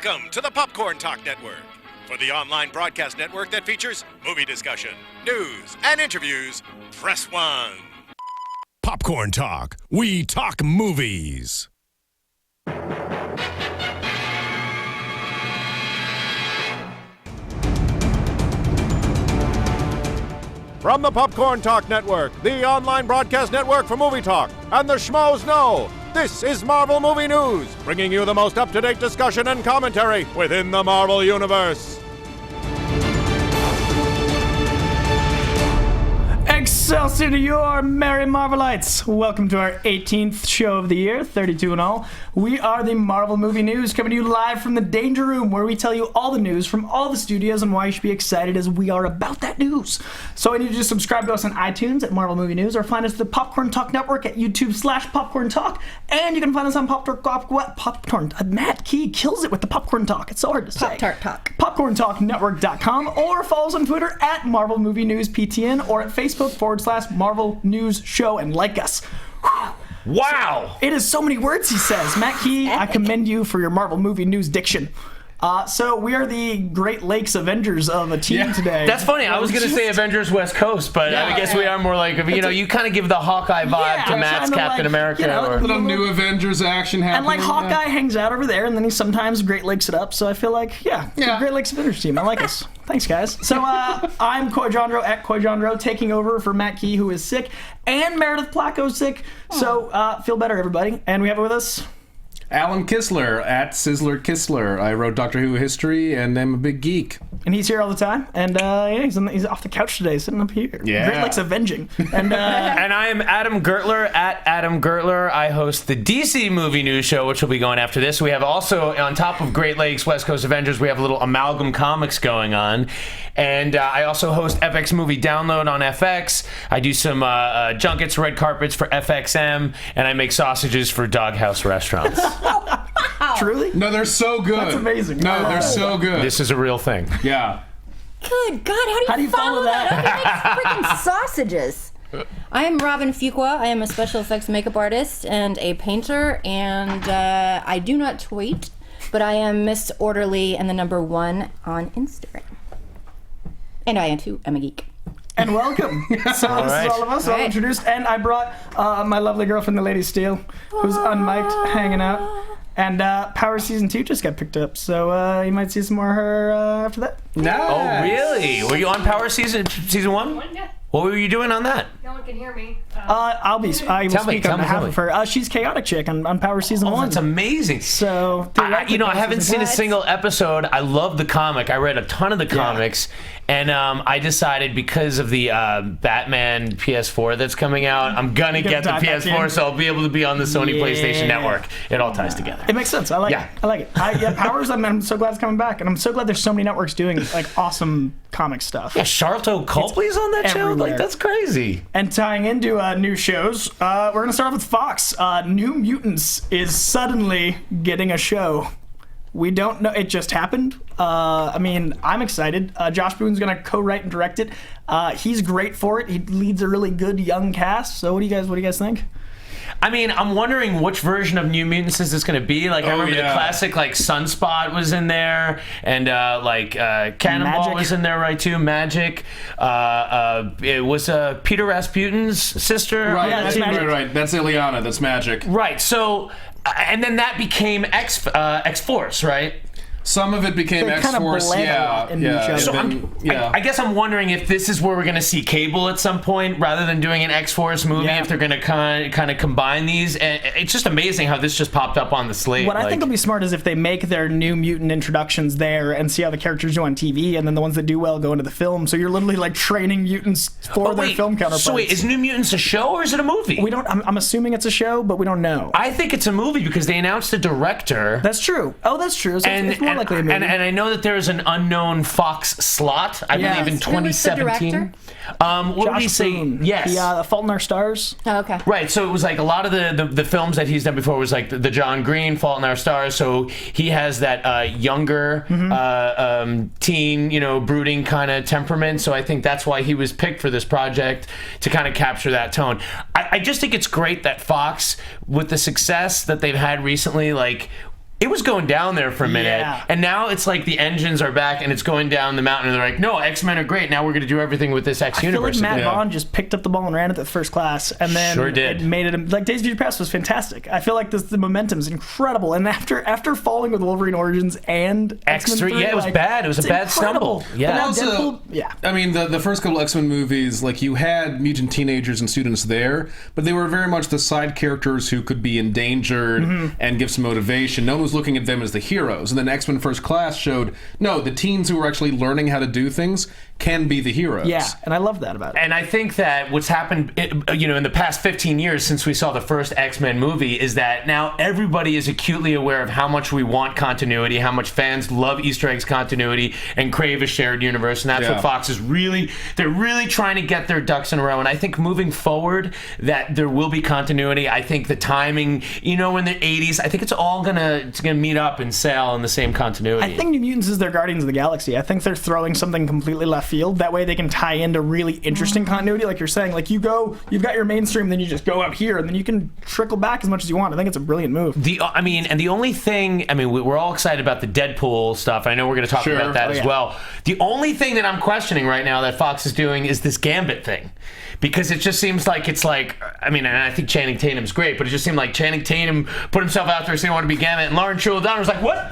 Welcome to the Popcorn Talk Network, for the online broadcast network that features movie discussion, news, and interviews. Press 1. Popcorn Talk. We talk movies. From the Popcorn Talk Network, the online broadcast network for movie talk, and the schmoes know, this is Marvel Movie News, bringing you the most up-to-date discussion and commentary within the Marvel Universe. Excelsior to your merry Marvelites! Welcome to our 18th show of the year, 32 in all. We are the Marvel Movie News, coming to you live from the Danger Room, where we tell you all the news from all the studios and why you should be excited as we are about that news. So I need you to subscribe to us on iTunes at Marvel Movie News, or find us at the Popcorn Talk Network at YouTube/Popcorn Talk, and you can find us on Popcorn. Matt Key kills it with the Popcorn Talk. It's so hard to say. Pop-Tart Talk. PopcornTalkNetwork.com, or follow us on Twitter at Marvel Movie News PTN, or at Facebook/Marvel News Show, and like us. Wow! It is so many words, he says. Matt Key, I commend you for your Marvel Movie News diction. So we are the Great Lakes Avengers of a team today. That's funny. I was going to say Avengers West Coast, but I guess we are more like, you kind of give the Hawkeye vibe to Matt's Captain America. A little new Avengers action happening. And Hawkeye hangs out over there, and then he sometimes Great Lakes it up. So I feel like, the Great Lakes Avengers team. I like us. Thanks, guys. So I'm Coy Jandreau at Coy Jandreau, taking over for Matt Key, who is sick, and Meredith Placko sick. So feel better, everybody. And we have with us Alan Kistler at Sizzler Kistler. I wrote Doctor Who history, and I'm a big geek. And he's here all the time. And he's off the couch today, sitting up here. Yeah. Great Lakes Avenging. And and I am Adam Gertler at Adam Gertler. I host the DC Movie News Show, which will be going after this. We have also, on top of Great Lakes West Coast Avengers, we have a little Amalgam Comics going on. And I also host FX Movie Download on FX. I do some junkets, red carpets for FXM, and I make sausages for Doghouse Restaurants. Truly? No, they're so good. That's amazing. No, they're so good. This is a real thing. Yeah. Good God, how do you follow that? How do you make freaking sausages? I'm Robin Fuqua. I am a special effects makeup artist and a painter, and I do not tweet, but I am Miss Orderly and the #1 on Instagram. And I, too, am a geek. And welcome. So this is all of us, all introduced. And I brought my lovely girlfriend, the Lady Steel, who's unmiked, hanging out. And Power Season 2 just got picked up, so you might see some more of her after that. Nice. Oh, really? Were you on Power Season 1? Yeah. What were you doing on that? No one can hear me. I will speak on behalf of her. She's Chaotic Chick on Power Season 1. That's amazing. So, I haven't seen a single episode. I love the comic. I read a ton of the comics, and I decided because of the Batman PS4 that's coming out, I'm gonna get the PS4, so I'll be able to be on the Sony PlayStation Network. It all ties together. It makes sense. I like it. Powers. I'm so glad it's coming back, and I'm so glad there's so many networks doing awesome comic stuff. Yeah, Charlton Copley's on that show. That's crazy. And tying into new shows, we're gonna start off with Fox. New Mutants is suddenly getting a show. We don't know. It just happened. I'm excited. Josh Boone's going to co-write and direct it. He's great for it. He leads a really good young cast. So what do you guys think? I mean, I'm wondering which version of New Mutants is this going to be. I remember the classic, Sunspot was in there, and Cannonball Magic was in there, right, too. Magic. It was Peter Rasputin's sister. Right, Yeah, that's Magic. right. That's Ileana. That's Magic. Right, so, and then that became X-Force, right? Some of it became They kinda X-Force, bled yeah. in each other. So I guess I'm wondering if this is where we're going to see Cable at some point, rather than doing an X-Force movie, if they're going to kind of combine these. And it's just amazing how this just popped up on the slate. What I think will be smart is if they make their New Mutant introductions there and see how the characters do on TV, and then the ones that do well go into the film. So you're literally training mutants for their film counterparts. So wait, is New Mutants a show or is it a movie? We don't. I'm assuming it's a show, but we don't know. I think it's a movie because they announced a director. That's true. Oh, that's true. So it's more likely a movie. And I know that there is an unknown Fox slot, I believe in 2017. What did he say? Boone. Yes. The Fault in Our Stars. Oh, okay. Right, so it was a lot of the films that he's done before was the John Green, Fault in Our Stars, so he has that younger teen, brooding kind of temperament, so I think that's why he was picked for this project, to kind of capture that tone. I just think it's great that Fox, with the success that they've had recently, it was going down there for a minute, and now it's like the engines are back and it's going down the mountain, and they're like, no, X-Men are great. Now we're going to do everything with this X universe. I feel like Matt Vaughn just picked up the ball and ran it at first class, and then it made it like Days of Future Past was fantastic. I feel like the momentum is incredible, and after falling with Wolverine Origins and X-Men 3, it was bad. It was a bad stumble. Yeah. But also, Deadpool, I mean, the first couple X-Men movies, like you had mutant teenagers and students there, but they were very much the side characters who could be endangered and give some motivation. No one was looking at them as the heroes. And then X-Men First Class showed, no, the teens who were actually learning how to do things can be the heroes. Yeah, and I love that about it. And I think that what's happened, in the past 15 years since we saw the first X-Men movie is that now everybody is acutely aware of how much we want continuity, how much fans love Easter eggs continuity and crave a shared universe. And that's what Fox is they're really trying to get their ducks in a row. And I think moving forward that there will be continuity. I think the timing, in the 80s, I think it's all gonna meet up and sail in the same continuity. I think New Mutants is their Guardians of the Galaxy. I think they're throwing something completely left field. That way they can tie into really interesting continuity. Like you're saying, like you've got your mainstream, then you just go up here, and then you can trickle back as much as you want. I think it's a brilliant move. The only thing, we're all excited about the Deadpool stuff. I know we're going to talk about that as well. The only thing that I'm questioning right now that Fox is doing is this Gambit thing. Because it just seems like and I think Channing Tatum's great, but it just seemed like Channing Tatum put himself out there saying he wanted to be Gambit, and Lauren O'Donnell was like, what?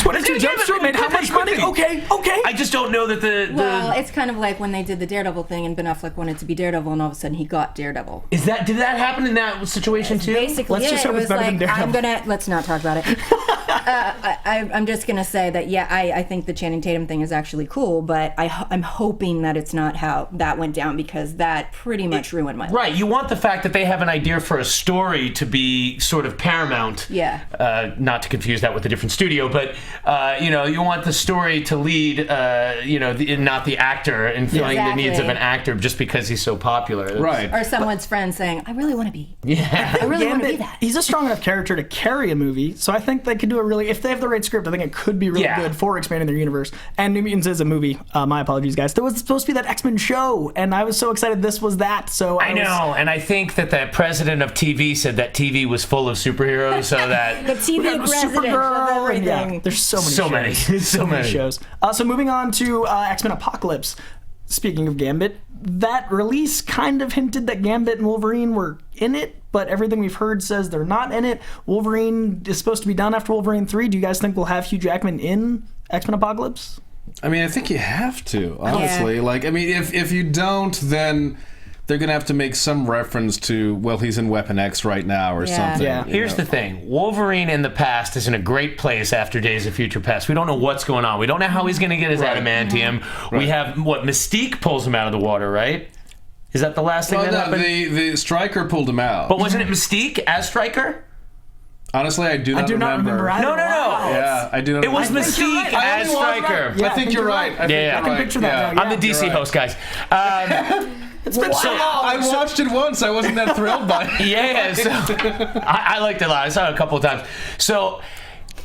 22 Jump Street made how much money? Okay. I just don't know that Well, it's kind of like when they did the Daredevil thing, and Ben Affleck wanted to be Daredevil, and all of a sudden he got Daredevil. Did that happen in that situation too? Basically, it was like, let's not talk about it. I'm just going to say that, I think the Channing Tatum thing is actually cool, but I'm hoping that it's not how that went down, because that pretty much ruined my life. Right, you want the fact that they have an idea for a story to be sort of paramount. Yeah. Not to confuse that with a different studio, but, you want the story to lead, not the actor, and filling the needs of an actor just because he's so popular. Right. Or someone's friend saying, I really want to be. Yeah. I really want to be that. He's a strong enough character to carry a movie, so I think they could do if they have the right script, I think it could be really good for expanding their universe. And New Mutants is a movie. My apologies, guys. There was supposed to be that X-Men show, and I was so excited this was that. So I know, and I think that the president of TV said that TV was full of superheroes, so that the TV president of everything. There's so many shows. So moving on to X-Men Apocalypse. Speaking of Gambit, that release kind of hinted that Gambit and Wolverine were in it, but everything we've heard says they're not in it. Wolverine is supposed to be done after Wolverine 3. Do you guys think we'll have Hugh Jackman in X-Men Apocalypse? I think you have to, honestly. If you don't, then they're going to have to make some reference to, he's in Weapon X right now or something. Yeah. Here's the thing. Wolverine in the past is in a great place after Days of Future Past. We don't know what's going on. We don't know how he's going to get his adamantium. Right. We have, Mystique pulls him out of the water, right? Is that the last thing that happened? The Stryker pulled him out. But wasn't it Mystique as Stryker? Honestly, I do not remember. No. Yeah, I do not remember. It was Mystique as Stryker. I think you're right. I can picture that. I'm the DC host, guys. It's been so long. I watched it once. I wasn't that thrilled by it. Yeah, so I liked it a lot. I saw it a couple of times. So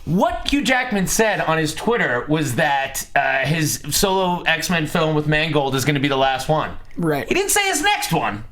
what Hugh Jackman said on his Twitter was that his solo X-Men film with Mangold is going to be the last one. Right. He didn't say his next one.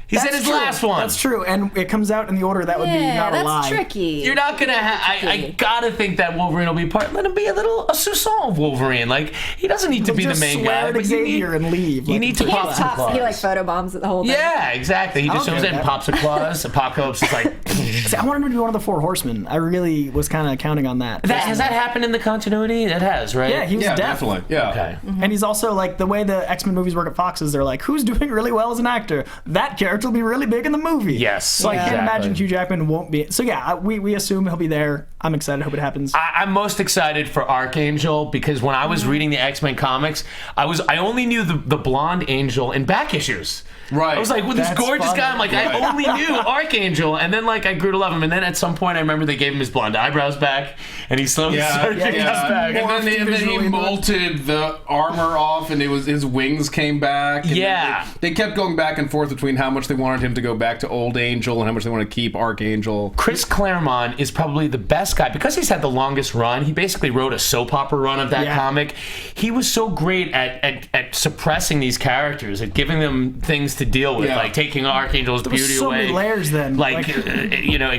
He said his last one. That's true, and it comes out in the order that would be not a lie. That's tricky. You're not gonna. I gotta think that Wolverine will be part. Let him be a Sousson of Wolverine. Like he doesn't need to be the main guy. But Xavier and leave. You need to pop some claws. He photobombs it the whole thing. Yeah, exactly. He just shows in, pops a claws. Apocalypse is like. See, I wanted him to be one of the Four Horsemen. I really was kind of counting on that. Has that happened in the continuity? It has, right? Yeah, he was definitely. Yeah. Okay. Mm-hmm. And he's also like the way the X-Men movies work at Fox is they're like, who's doing really well as an actor? That character will be really big in the movie. Yes. So I can't imagine Hugh Jackman won't be. So we assume he'll be there. I'm excited. Hope it happens. I'm most excited for Archangel because when I was reading the X-Men comics, I only knew the blonde Angel in back issues. Right. I was like, this gorgeous guy. I'm like, I only knew Archangel, and then I grew to love him. And then at some point, I remember they gave him his blonde eyebrows back, and he slowly started getting his back. And then he molted the armor off, and his wings came back. And they kept going back and forth between how much much they wanted him to go back to Old Angel and how much they want to keep Archangel. Chris Claremont is probably the best guy because he's had the longest run. He basically wrote a soap opera run of that comic. He was so great at suppressing these characters, at giving them things to deal with, like taking Archangel's beauty so away. Many layers then.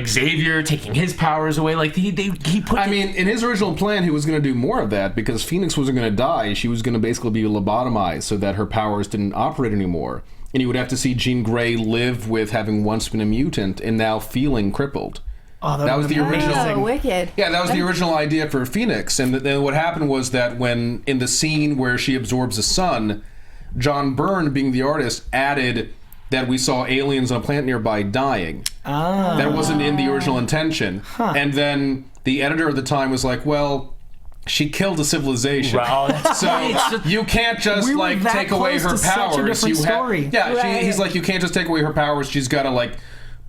Xavier taking his powers away. Like he put. I mean, in his original plan, he was going to do more of that because Phoenix wasn't going to die. She was going to basically be lobotomized so that her powers didn't operate anymore. And you would have to see Jean Grey live with having once been a mutant and now feeling crippled. Oh, that was the original. Oh, wicked. Yeah, that was the original idea for Phoenix. And then what happened was that when in the scene where she absorbs the sun, John Byrne, being the artist, added that we saw aliens on a planet nearby dying. That wasn't in the original intention. And then the editor at the time was like, well, she killed a civilization. So you can't just take away her powers. He's like, you can't just take away her powers. She's got to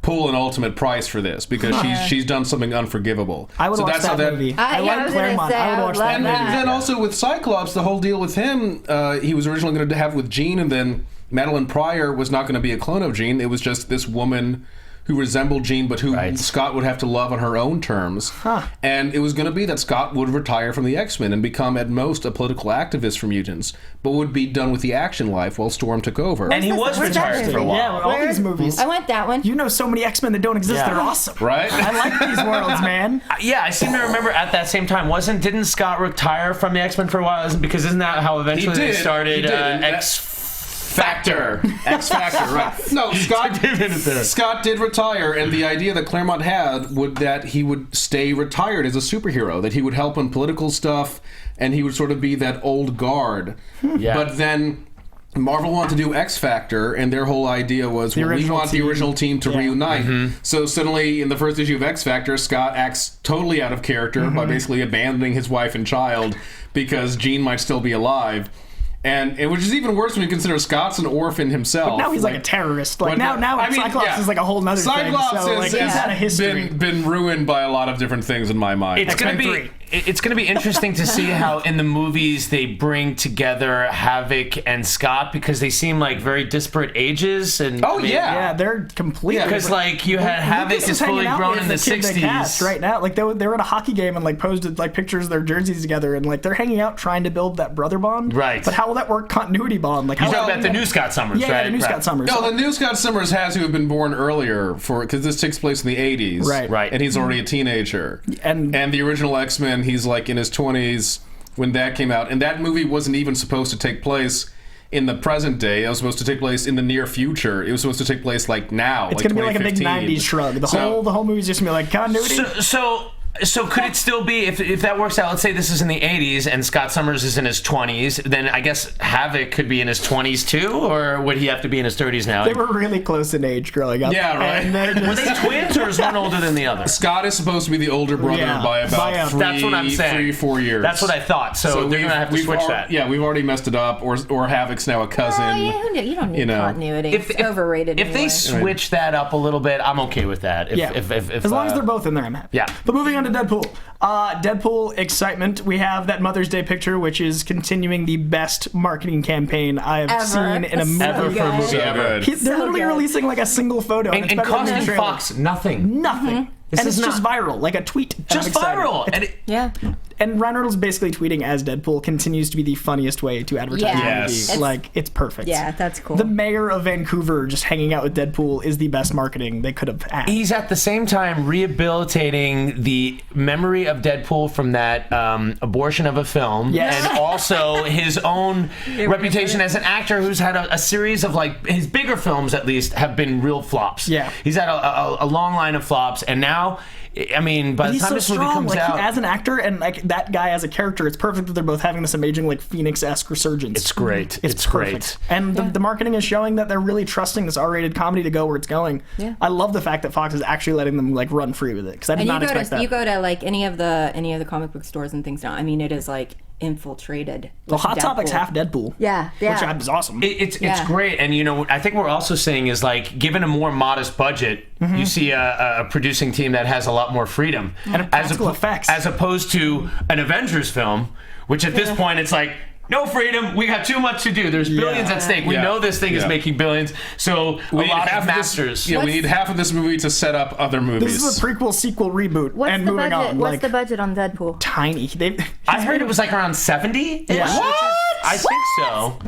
pull an ultimate price for this because she's done something unforgivable. I would watch that movie. I like Claremont. I would watch that movie. And then also with Cyclops, the whole deal with him, he was originally going to have with Jean, and then Madeline Pryor was not going to be a clone of Jean. It was just this woman who resembled Jean, but who Scott would have to love on her own terms. And it was going to be that Scott would retire from the X-Men and become, at most, a political activist for mutants, but would be done with the action life while Storm took over. And he was retired for a while. Yeah, all these movies. I want that one. You know so many X-Men that don't exist. They're awesome. Right? I like these worlds, man. Yeah, I seem to remember at that same time, didn't Scott retire from the X-Men for a while? Because isn't that how eventually they started X-Factor, right. No, Scott did retire, and the idea that Claremont had that he would stay retired as a superhero, that he would help on political stuff, and he would sort of be that old guard. But then Marvel wanted to do X-Factor, and their whole idea was, we want the original team to reunite. So suddenly, in the first issue of X-Factor, Scott acts totally out of character by basically abandoning his wife and child because Jean might still be alive. And which is even worse when you consider Scott's an orphan himself. But now he's like a terrorist. Cyclops is like a whole nother thing. Cyclops he's had a history. Been ruined by a lot of different things in my mind. It's going to be interesting to see how in the movies they bring together Havoc and Scott because they seem like very disparate ages. And they're completely because you had Havoc is fully grown in the 60s right now. Like they were at a hockey game and posted pictures of their jerseys together and they're hanging out trying to build that brother bond. Right. But how will that work? Continuity bond. You're talking about the new Scott Summers, right? Yeah, the new Scott Summers. No, the new Scott Summers has to have been born earlier because this takes place in the 80s. Right. And he's already a teenager. And the original X-Men, he's in his 20s when that came out. And that movie wasn't even supposed to take place in the present day. It was supposed to take place in the near future. It was supposed to take place now. It's going to be like a big 90s shrug. The whole movie's just going to be like continuity. So could it still be, if that works out, let's say this is in the 80s and Scott Summers is in his 20s, then I guess Havoc could be in his 20s too, or would he have to be in his 30s now? They were really close in age growing up. Yeah, right. Were they twins or is one older than the other? Scott is supposed to be the older brother by about 3-4 years. That's what I thought. So they're going to have to switch that. Yeah, we've already messed it up, or Havoc's now a cousin. You don't need continuity. It's overrated If they switch that up a little bit, I'm okay with that. If as long as they're both in there, I'm happy. Yeah. But moving on to Deadpool. Deadpool excitement. We have that Mother's Day picture, which is continuing the best marketing campaign I have seen in a movie. Ever for a movie. They're literally releasing a single photo. And costing Fox nothing. Nothing. And it's just viral, like a tweet. Just viral. And Ryan Reynolds basically tweeting as Deadpool continues to be the funniest way to advertise a movie. It's perfect. Yeah, that's cool. The mayor of Vancouver just hanging out with Deadpool is the best marketing they could have had. He's at the same time rehabilitating the memory of Deadpool from that abortion of a film, and also his own reputation as an actor who's had a series of his bigger films at least have been real flops. Yeah, he's had a long line of flops, and now. I mean, by the time this movie comes out, as an actor and that guy as a character, it's perfect that they're both having this amazing Phoenix-esque resurgence. It's great. It's perfect. Great. And the marketing is showing that they're really trusting this R-rated comedy to go where it's going. Yeah. I love the fact that Fox is actually letting them run free with it because I did not expect that. You go to any of the comic book stores and things now. I mean, it is infiltrated. Well, Hot Topic's half Deadpool. Yeah. Which is awesome. It's great, and I think we're also seeing is given a more modest budget, you see a producing team that has a lot more freedom and practical effects, as opposed to an Avengers film, which at this point it's no freedom. We got too much to do. There's billions at stake. We know this thing is making billions. So we a lot of masters. we need half of this movie to set up other movies. This is a prequel, sequel, reboot, and the moving budget? on. What's the budget on Deadpool? Tiny. I heard it was like around 70. Yeah. What? I think so.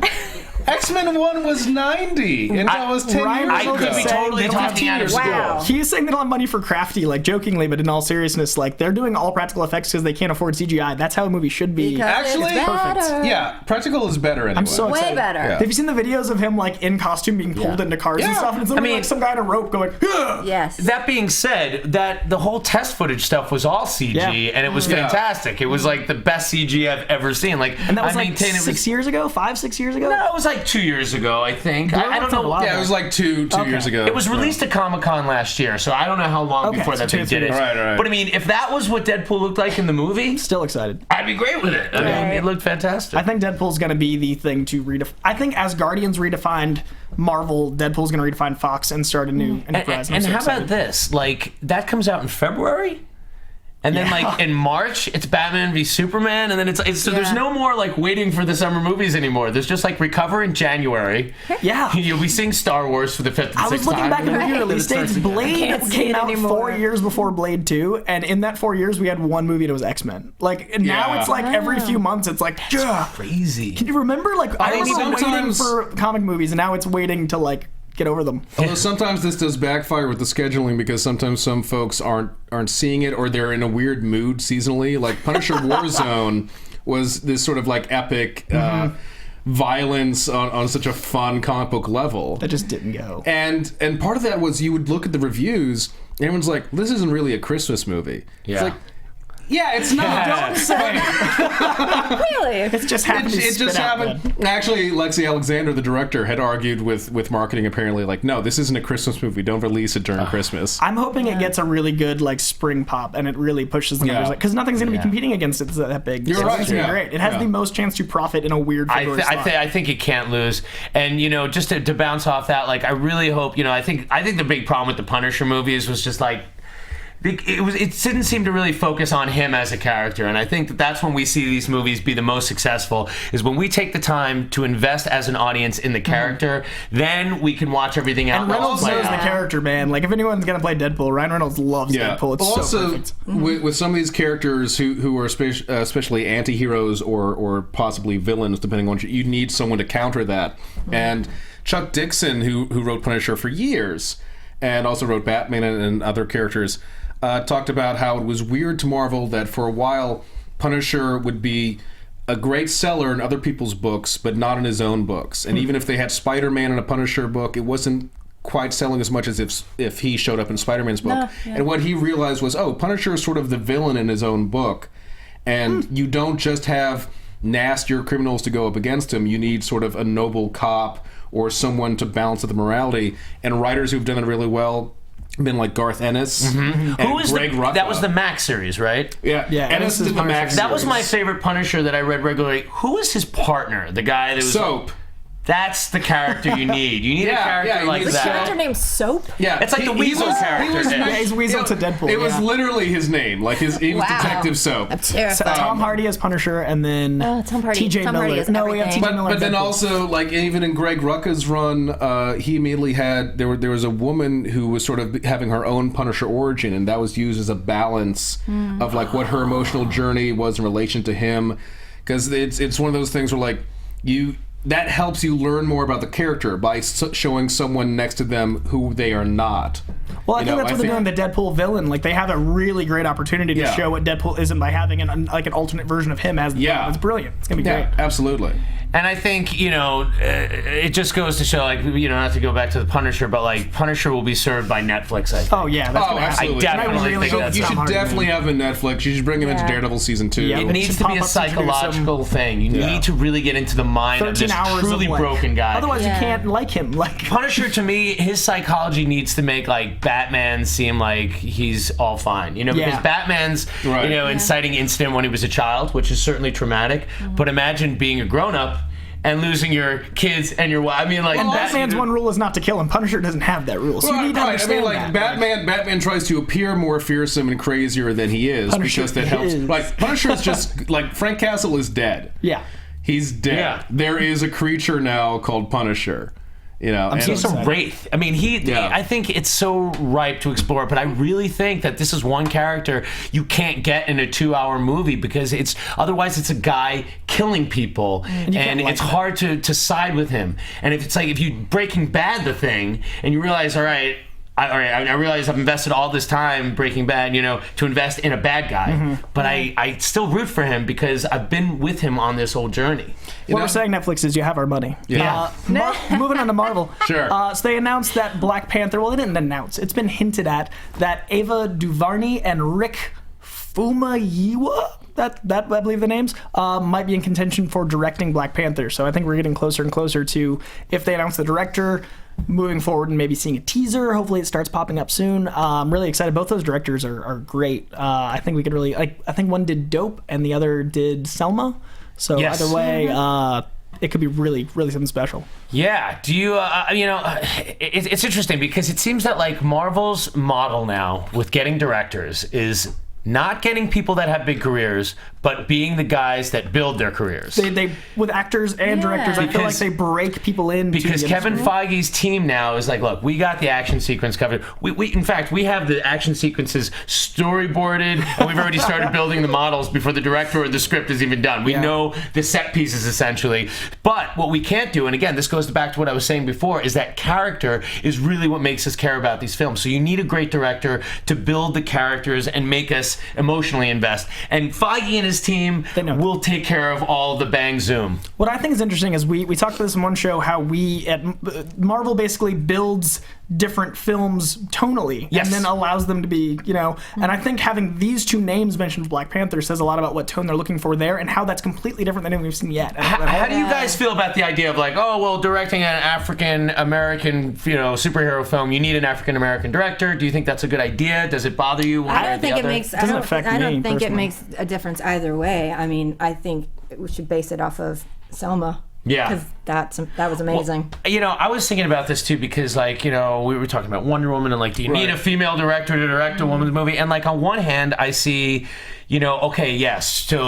X-Men 1 was 90, and that was 10 Ryan years I ago. could be totally talking out of school. Wow. He is saying they don't have money for crafty, like jokingly, but in all seriousness, like they're doing all practical effects because they can't afford CGI. That's how a movie should be. Because Actually, it's better. Yeah, practical is better anyway. I'm so Way excited. better. Yeah. Have you seen the videos of him like in costume being pulled into cars and Yeah. stuff? And it's literally like some guy on a rope going, "Ugh!" Yes. That being said, that the whole test footage stuff was all CG, Yeah. and it was fantastic. It was like the best CG I've ever seen. Like, And that was I like maintain it was 6 years ago, 5-6 years ago. No, it was like 2 years ago, I think. I don't know. Wow. Yeah, it was like two years ago. It was released at Comic-Con last year, so I don't know how long Okay, before so that they 2 did it. years. Right. But I mean, if that was what Deadpool looked like in the movie, Still excited. I'd be great with it. I mean, it looked fantastic. I think Deadpool's going to be the thing to redefine. I think as Guardians redefined Marvel, Deadpool's going to redefine Fox and start a new enterprise. And how about this? Like, that comes out in February? And then, like, in March, it's Batman v Superman, and then it's so there's no more, like, waiting for the summer movies anymore. There's just, like, recover in January. Yeah. You'll be seeing Star Wars for the 5th and 6th time. I was looking back at the movie release dates. Blade can't see came it out anymore. 4 years before Blade 2, and in that 4 years, we had one movie that was X-Men. Like, now Yeah. it's like every few months, it's like, Crazy. Can you remember? Like, I mean, remember waiting sometimes- for comic movies, and now it's waiting to, like, get over them. Although sometimes this does backfire with the scheduling because sometimes some folks aren't seeing it or they're in a weird mood seasonally. Like Punisher Warzone was this sort of like epic violence on such a fun comic book level. That just didn't go. And part of that was you would look at the reviews and everyone's like, this isn't really a Christmas movie. Yeah. It's like, yeah, it's not. Don't say Really? it's just happened. It just happened. Actually, Lexi Alexander, the director, had argued with marketing apparently, like, no, this isn't a Christmas movie. Don't release it during Christmas. I'm hoping it gets a really good like spring pop and it really pushes the numbers because nothing's going to be competing against it that big. You're So right, It's going to be yeah. great. It has Yeah. the most chance to profit in a weird February slot. I think it can't lose. And you know, just to bounce off that, like I really hope, you know, I think the big problem with the Punisher movies was just like it didn't seem to really focus on him as a character, and I think that's when we see these movies be the most successful is when we take the time to invest as an audience in the character, then we can watch everything else. And Reynolds play knows out. the character, man. Like if anyone's going to play Deadpool, Ryan Reynolds loves Deadpool. It's so also, perfect. with some of these characters who are especially anti-heroes or possibly villains, depending on you need someone to counter that. And Chuck Dixon, who wrote Punisher for years, and also wrote Batman and other characters, talked about how it was weird to Marvel that for a while Punisher would be a great seller in other people's books, but not in his own books. And even if they had Spider-Man in a Punisher book, it wasn't quite selling as much as if he showed up in Spider-Man's book. And what he realized was, Punisher is sort of the villain in his own book. And you don't just have nastier criminals to go up against him. You need sort of a noble cop or someone to balance the morality. And writers who've done it really well have been like Garth Ennis and Who was Greg Rucka. that was the Max series, right? Yeah, Ennis Ennis did is the Punisher. Max That was series. my favorite Punisher that I read regularly. Who was his partner? The guy that was Soap. That's the character you need. You need a character you like need a that. Character named Soap? Yeah, It's like the Weasel character. Yeah, he's Weasel to Deadpool. It was yeah. literally his name. Like he was Wow. Detective Soap. I'm So terrified. Tom Hardy as Punisher, and then Tom Hardy. TJ Tom Miller. Hardy is no, we have everything. TJ Miller. But then Deadpool. also, like even in Greg Rucka's run, he immediately had there was a woman who was sort of having her own Punisher origin, and that was used as a balance of like what her emotional journey was in relation to him, because it's one of those things where like that helps you learn more about the character by showing someone next to them who they are not. Well, I think that's what they're doing. The Deadpool villain, like they have a really great opportunity to show what Deadpool isn't by having an alternate version of him as the villain. It's brilliant. It's gonna be great. Absolutely. And I think, it just goes to show, like, not to go back to the Punisher, but, like, Punisher will be served by Netflix, I think. Oh, yeah. That's gonna happen. Absolutely. I definitely think that's you Tom should Hardy definitely movie. have a Netflix. You should bring him into Daredevil season 2. Yeah, It we needs should to be pop a up to introduce psychological thing. You need to really get into the mind of 13 this hours truly of, like, broken guy. Otherwise, you can't like him. Like Punisher, to me, his psychology needs to make, like, Batman seem like he's all fine. Because Batman's, inciting incident when he was a child, which is certainly traumatic. But imagine being a grown-up and losing your kids and your wife. I mean, like, and Batman's one rule is not to kill him. Punisher doesn't have that rule, so you need to understand that. Batman tries to appear more fearsome and crazier than he is Punisher because that helps. is. Like Punisher is just like Frank Castle is dead. Yeah. He's dead. Yeah. There is a creature now called Punisher. He's a wraith. I mean, I think it's so ripe to explore, but I really think that this is one character you can't get in a 2-hour movie because otherwise it's a guy killing people, and it's hard to side with him. And if you Breaking Bad the thing, and you realize, all right, I realize I've invested all this time Breaking Bad, to invest in a bad guy, but I still root for him because I've been with him on this whole journey. What we're saying, Netflix, is you have our money. Yeah. Moving on to Marvel. Sure. So they announced that Black Panther, well, they didn't announce, it's been hinted at, that Ava DuVernay and Rick Famuyiwa, that I believe the names, might be in contention for directing Black Panther. So I think we're getting closer and closer to, if they announce the director, moving forward and maybe seeing a teaser. Hopefully it starts popping up soon. I'm really excited. Both those directors are great. I think we could really, I think one did Dope and the other did Selma. So either way, it could be really, really something special. Yeah. Do you, it's interesting because it seems that Marvel's model now with getting directors is not getting people that have big careers, but being the guys that build their careers. They with actors and directors, I feel like they break people in. Because Kevin Feige's team now is like, look, we got the action sequence covered. In fact, we have the action sequences storyboarded, and we've already started building the models before the director or the script is even done. We know the set pieces, essentially. But what we can't do, and again, this goes back to what I was saying before, is that character is really what makes us care about these films. So you need a great director to build the characters and make us emotionally invest. And Feige and his team will take care of all the bang zoom. What I think is interesting is we talked about this in one show, how we at Marvel basically builds different films tonally and then allows them to be, and I think having these two names mentioned for Black Panther says a lot about what tone they're looking for there and how that's completely different than anything we've seen yet. How do you guys feel about the idea of directing an African-American, superhero film, you need an African-American director? Do you think that's a good idea? Does it bother you? I don't think it makes it makes a difference either way. I mean, I think we should base it off of Selma. Yeah. Because that was amazing. Well, I was thinking about this too because, we were talking about Wonder Woman and, do you need a female director to direct a woman's movie? And, on one hand, I see, so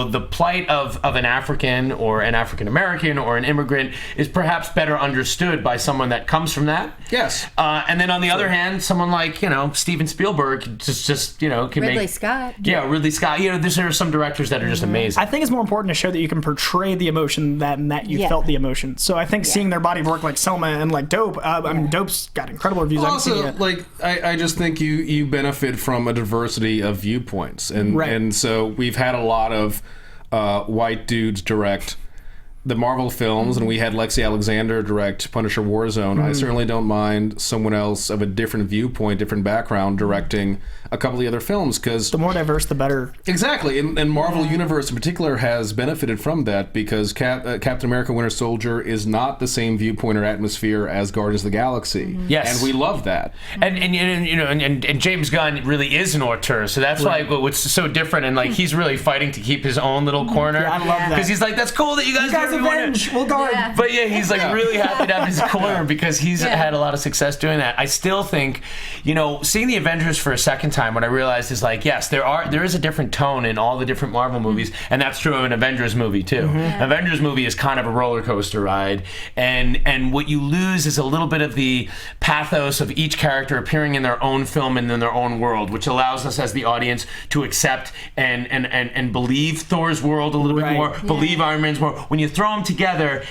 the plight of an African or an African-American or an immigrant is perhaps better understood by someone that comes from that. Yes. And then on the other hand, someone like, Steven Spielberg just can make... Ridley Scott. Yeah, Ridley Scott. There are some directors that are just amazing. I think it's more important to show that you can portray the emotion and that you felt the emotion. So I think seeing their body of work like Selma and Dope, Dope's got incredible reviews. Also, I just think you benefit from a diversity of viewpoints. And so we've had a lot of white dudes direct the Marvel films, and we had Lexi Alexander direct Punisher Warzone. I certainly don't mind someone else of a different viewpoint, different background directing a couple of the other films, because the more diverse, the better. Exactly, and Marvel Universe in particular has benefited from that because Captain America: Winter Soldier is not the same viewpoint or atmosphere as Guardians of the Galaxy. Yes, and we love that. And James Gunn really is an auteur, so that's why what's so different. And he's really fighting to keep his own little corner. Yeah, I love that because he's like, that's cool that you guys avenge. We'll guard. Yeah. But he's really happy to have his corner because he's had a lot of success doing that. I still think, seeing the Avengers for a second time, what I realized is yes, there is a different tone in all the different Marvel movies, and that's true of an Avengers movie too. Avengers movie is kind of a roller coaster ride, and what you lose is a little bit of the pathos of each character appearing in their own film and in their own world, which allows us as the audience to accept and believe Thor's world a little bit more, believe Iron Man's more. When you throw them together,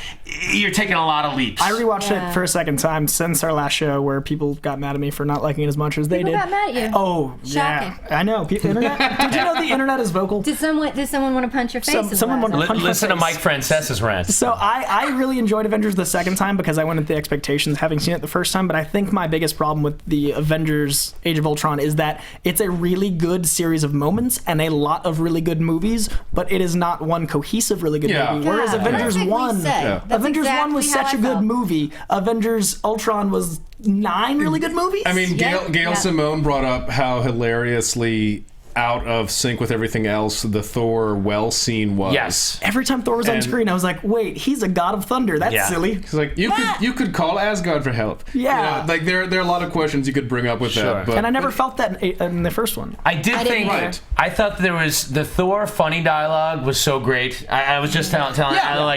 you're taking a lot of leaps. I rewatched it for a second time since our last show, where people got mad at me for not liking it as much as they did. Got mad at you. Oh, shocking! Yeah. I know. People, internet. Did you know the internet is vocal? Did someone want to punch your face? Someone wanted to punch my Listen to face. Mike Francesa's rant. So I really enjoyed Avengers the second time because I went with the expectations having seen it the first time. But I think my biggest problem with the Avengers: Age of Ultron is that it's a really good series of moments and a lot of really good movies, but it is not one cohesive really good movie. Whereas Avengers 1, Avengers 1 was such a good movie. Avengers Ultron was 9 really good movies. I mean, Gail Simone brought up how hilariously out of sync with everything else the Thor well scene was. Yes. Every time Thor was on screen, I was like, wait, he's a god of thunder. That's silly. It's like, you could call Asgard for help. Yeah. You know, like, there are a lot of questions you could bring up with that. But and I never felt that in the first one. I think I thought there was the Thor funny dialogue was so great. I was just telling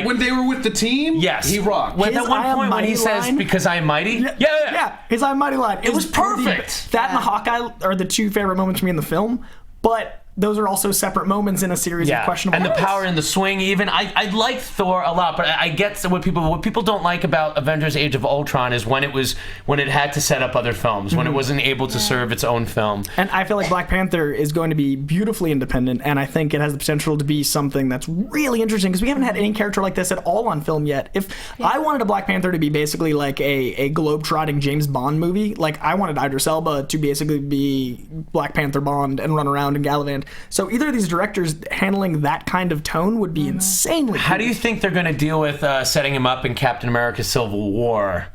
when they were with the team, yes, he rocked. At one point when he says, "Because I'm mighty," yeah, his I'm mighty line. It was perfect. That and the Hawkeye are the two favorite moments for me in the film, but those are also separate moments in a series of questionable and the moments. power in the swing. Even I like Thor a lot, but I get what people don't like about Avengers: Age of Ultron is when it had to set up other films, when it wasn't able to serve its own film. And I feel like Black Panther is going to be beautifully independent, and I think it has the potential to be something that's really interesting because we haven't had any character like this at all on film yet. If I wanted a Black Panther to be basically like a globe-trotting James Bond movie, like I wanted Idris Elba to basically be Black Panther Bond and run around and gallivant. So either of these directors handling that kind of tone would be insanely cool. How do you think they're going to deal with setting him up in Captain America: Civil War?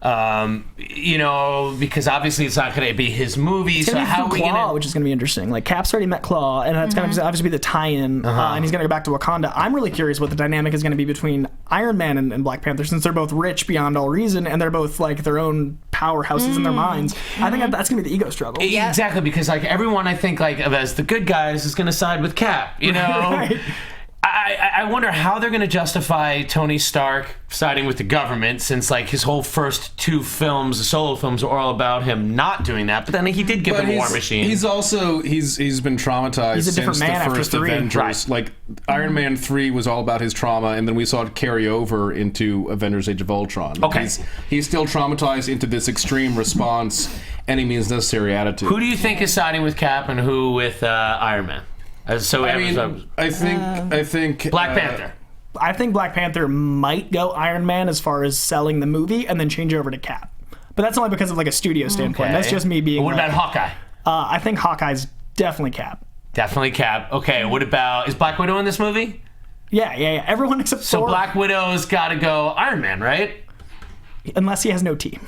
Because obviously it's not going to be his movie. It's so how are we going to? Which is going to be interesting. Like Cap's already met Claw, and that's going to obviously be the tie-in, and he's going to go back to Wakanda. I'm really curious what the dynamic is going to be between Iron Man and Black Panther, since they're both rich beyond all reason, and they're both like their own powerhouses in their minds. I think that's going to be the ego struggle. Exactly, because like everyone I think like as the good guys is going to side with Cap. You know. Right. I wonder how they're going to justify Tony Stark siding with the government, since like his whole first two films, the solo films, are all about him not doing that. But then he did give him War Machine. He's also he's been traumatized He's a different since man the after first 3. Avengers. Right. Like Iron Man 3 was all about his trauma, and then we saw it carry over into Avengers: Age of Ultron. Okay, he's still traumatized into this extreme response, any means necessary attitude. Who do you think is siding with Cap and who with Iron Man? I think Black Panther. I think Black Panther might go Iron Man as far as selling the movie and then change over to Cap. But that's only because of like a studio standpoint. Okay. That's just me being What about Hawkeye? I think Hawkeye's definitely Cap. Definitely Cap. Okay, what about, is Black Widow in this movie? Yeah. Everyone except So Thor. Black Widow's got to go Iron Man, right? Unless he has no team.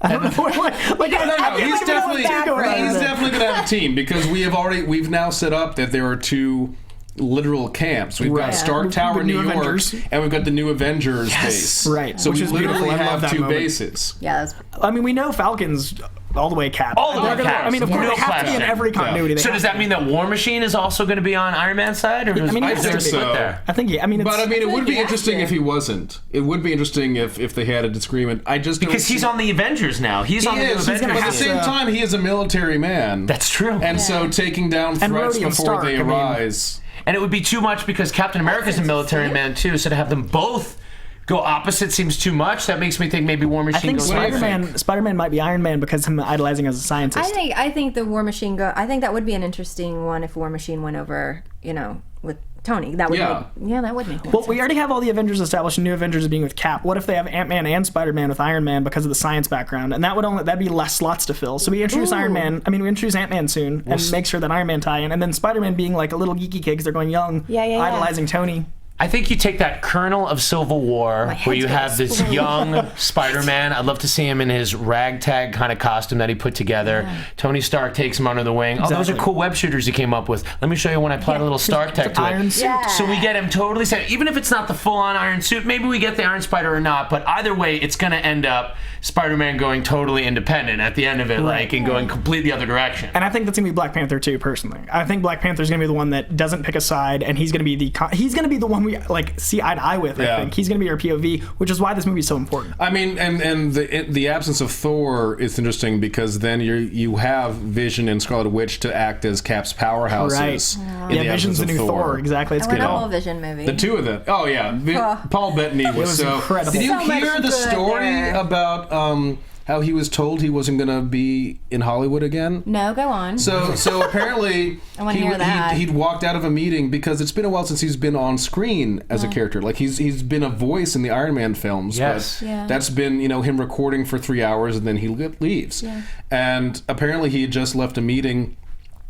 I don't know. He's definitely going to have a team, because we've now set up that there are two literal camps. We've got Stark Tower in New York, Avengers. and we've got the new Avengers base. Right. So Which we is literally beautiful. I love have that two moment. bases. Yeah, I mean, we know Falcon's all the way Cap. All the way Cap. I mean, of course, No they have to be in question. every continuity. So does that mean that War Machine is also going to be on Iron Man's side? Or I mean, is there a I think split so. there? I think, It would be he has interesting to. if he wasn't. It would be interesting if they had a disagreement. I just don't Because he's on the Avengers now. He's on the new is. At Avengers. the same time, he is a military man. That's true. And so taking down And threats Rhodey and before Stark, they I mean- arise. And it would be too much because Captain America's a military man too, so to have them both go opposite seems too much. That makes me think maybe War I Machine think goes Spider-Man might be Iron Man because him idolizing as a scientist. I think the War Machine I think that would be an interesting one if War Machine went over, with Tony. That would that would make more Well, sense. we already have all the Avengers established, and new Avengers being with Cap. What if they have Ant-Man and Spider-Man with Iron Man because of the science background? And that'd be less slots to fill. So we introduce we introduce Ant-Man soon, and make sure that Iron Man tie in, and then Spider-Man being like a little geeky kid because they're going young, idolizing Tony. I think you take that kernel of Civil War My where you head's gonna have this explode. young Spider-Man. I'd love to see him in his ragtag kind of costume that he put together. Yeah. Tony Stark takes him under the wing. Oh, those are Exactly. cool web shooters he came up with. Let me show you when I applied a little Stark tech to Iron it. suit. Yeah. So we get him totally set. Even if it's not the full-on Iron suit, maybe we get the Iron Spider or not, but either way, it's going to end up Spider-Man going totally independent at the end of it, and going completely the other direction. And I think that's gonna be Black Panther too. Personally, I think Black Panther's gonna be the one that doesn't pick a side, and he's gonna be the one we like see eye to eye with. I think he's gonna be our POV, which is why this movie is so important. I mean, and the absence of Thor is interesting because then you have Vision and Scarlet Witch to act as Cap's powerhouses. Right. In the Vision's the absence new of Thor. Exactly. It's I want good. a whole Vision movie. The two of them. Oh yeah, Paul Bettany was was so incredible. Did you So much hear the good story there. about how he was told he wasn't going to be in Hollywood again? No, go on. So apparently I wanna hear that. he'd walked out of a meeting because it's been a while since he's been on screen as a character. Like he's been a voice in the Iron Man films. Yes. But Yeah. that's been him recording for 3 hours and then he leaves. Yeah. And apparently he had just left a meeting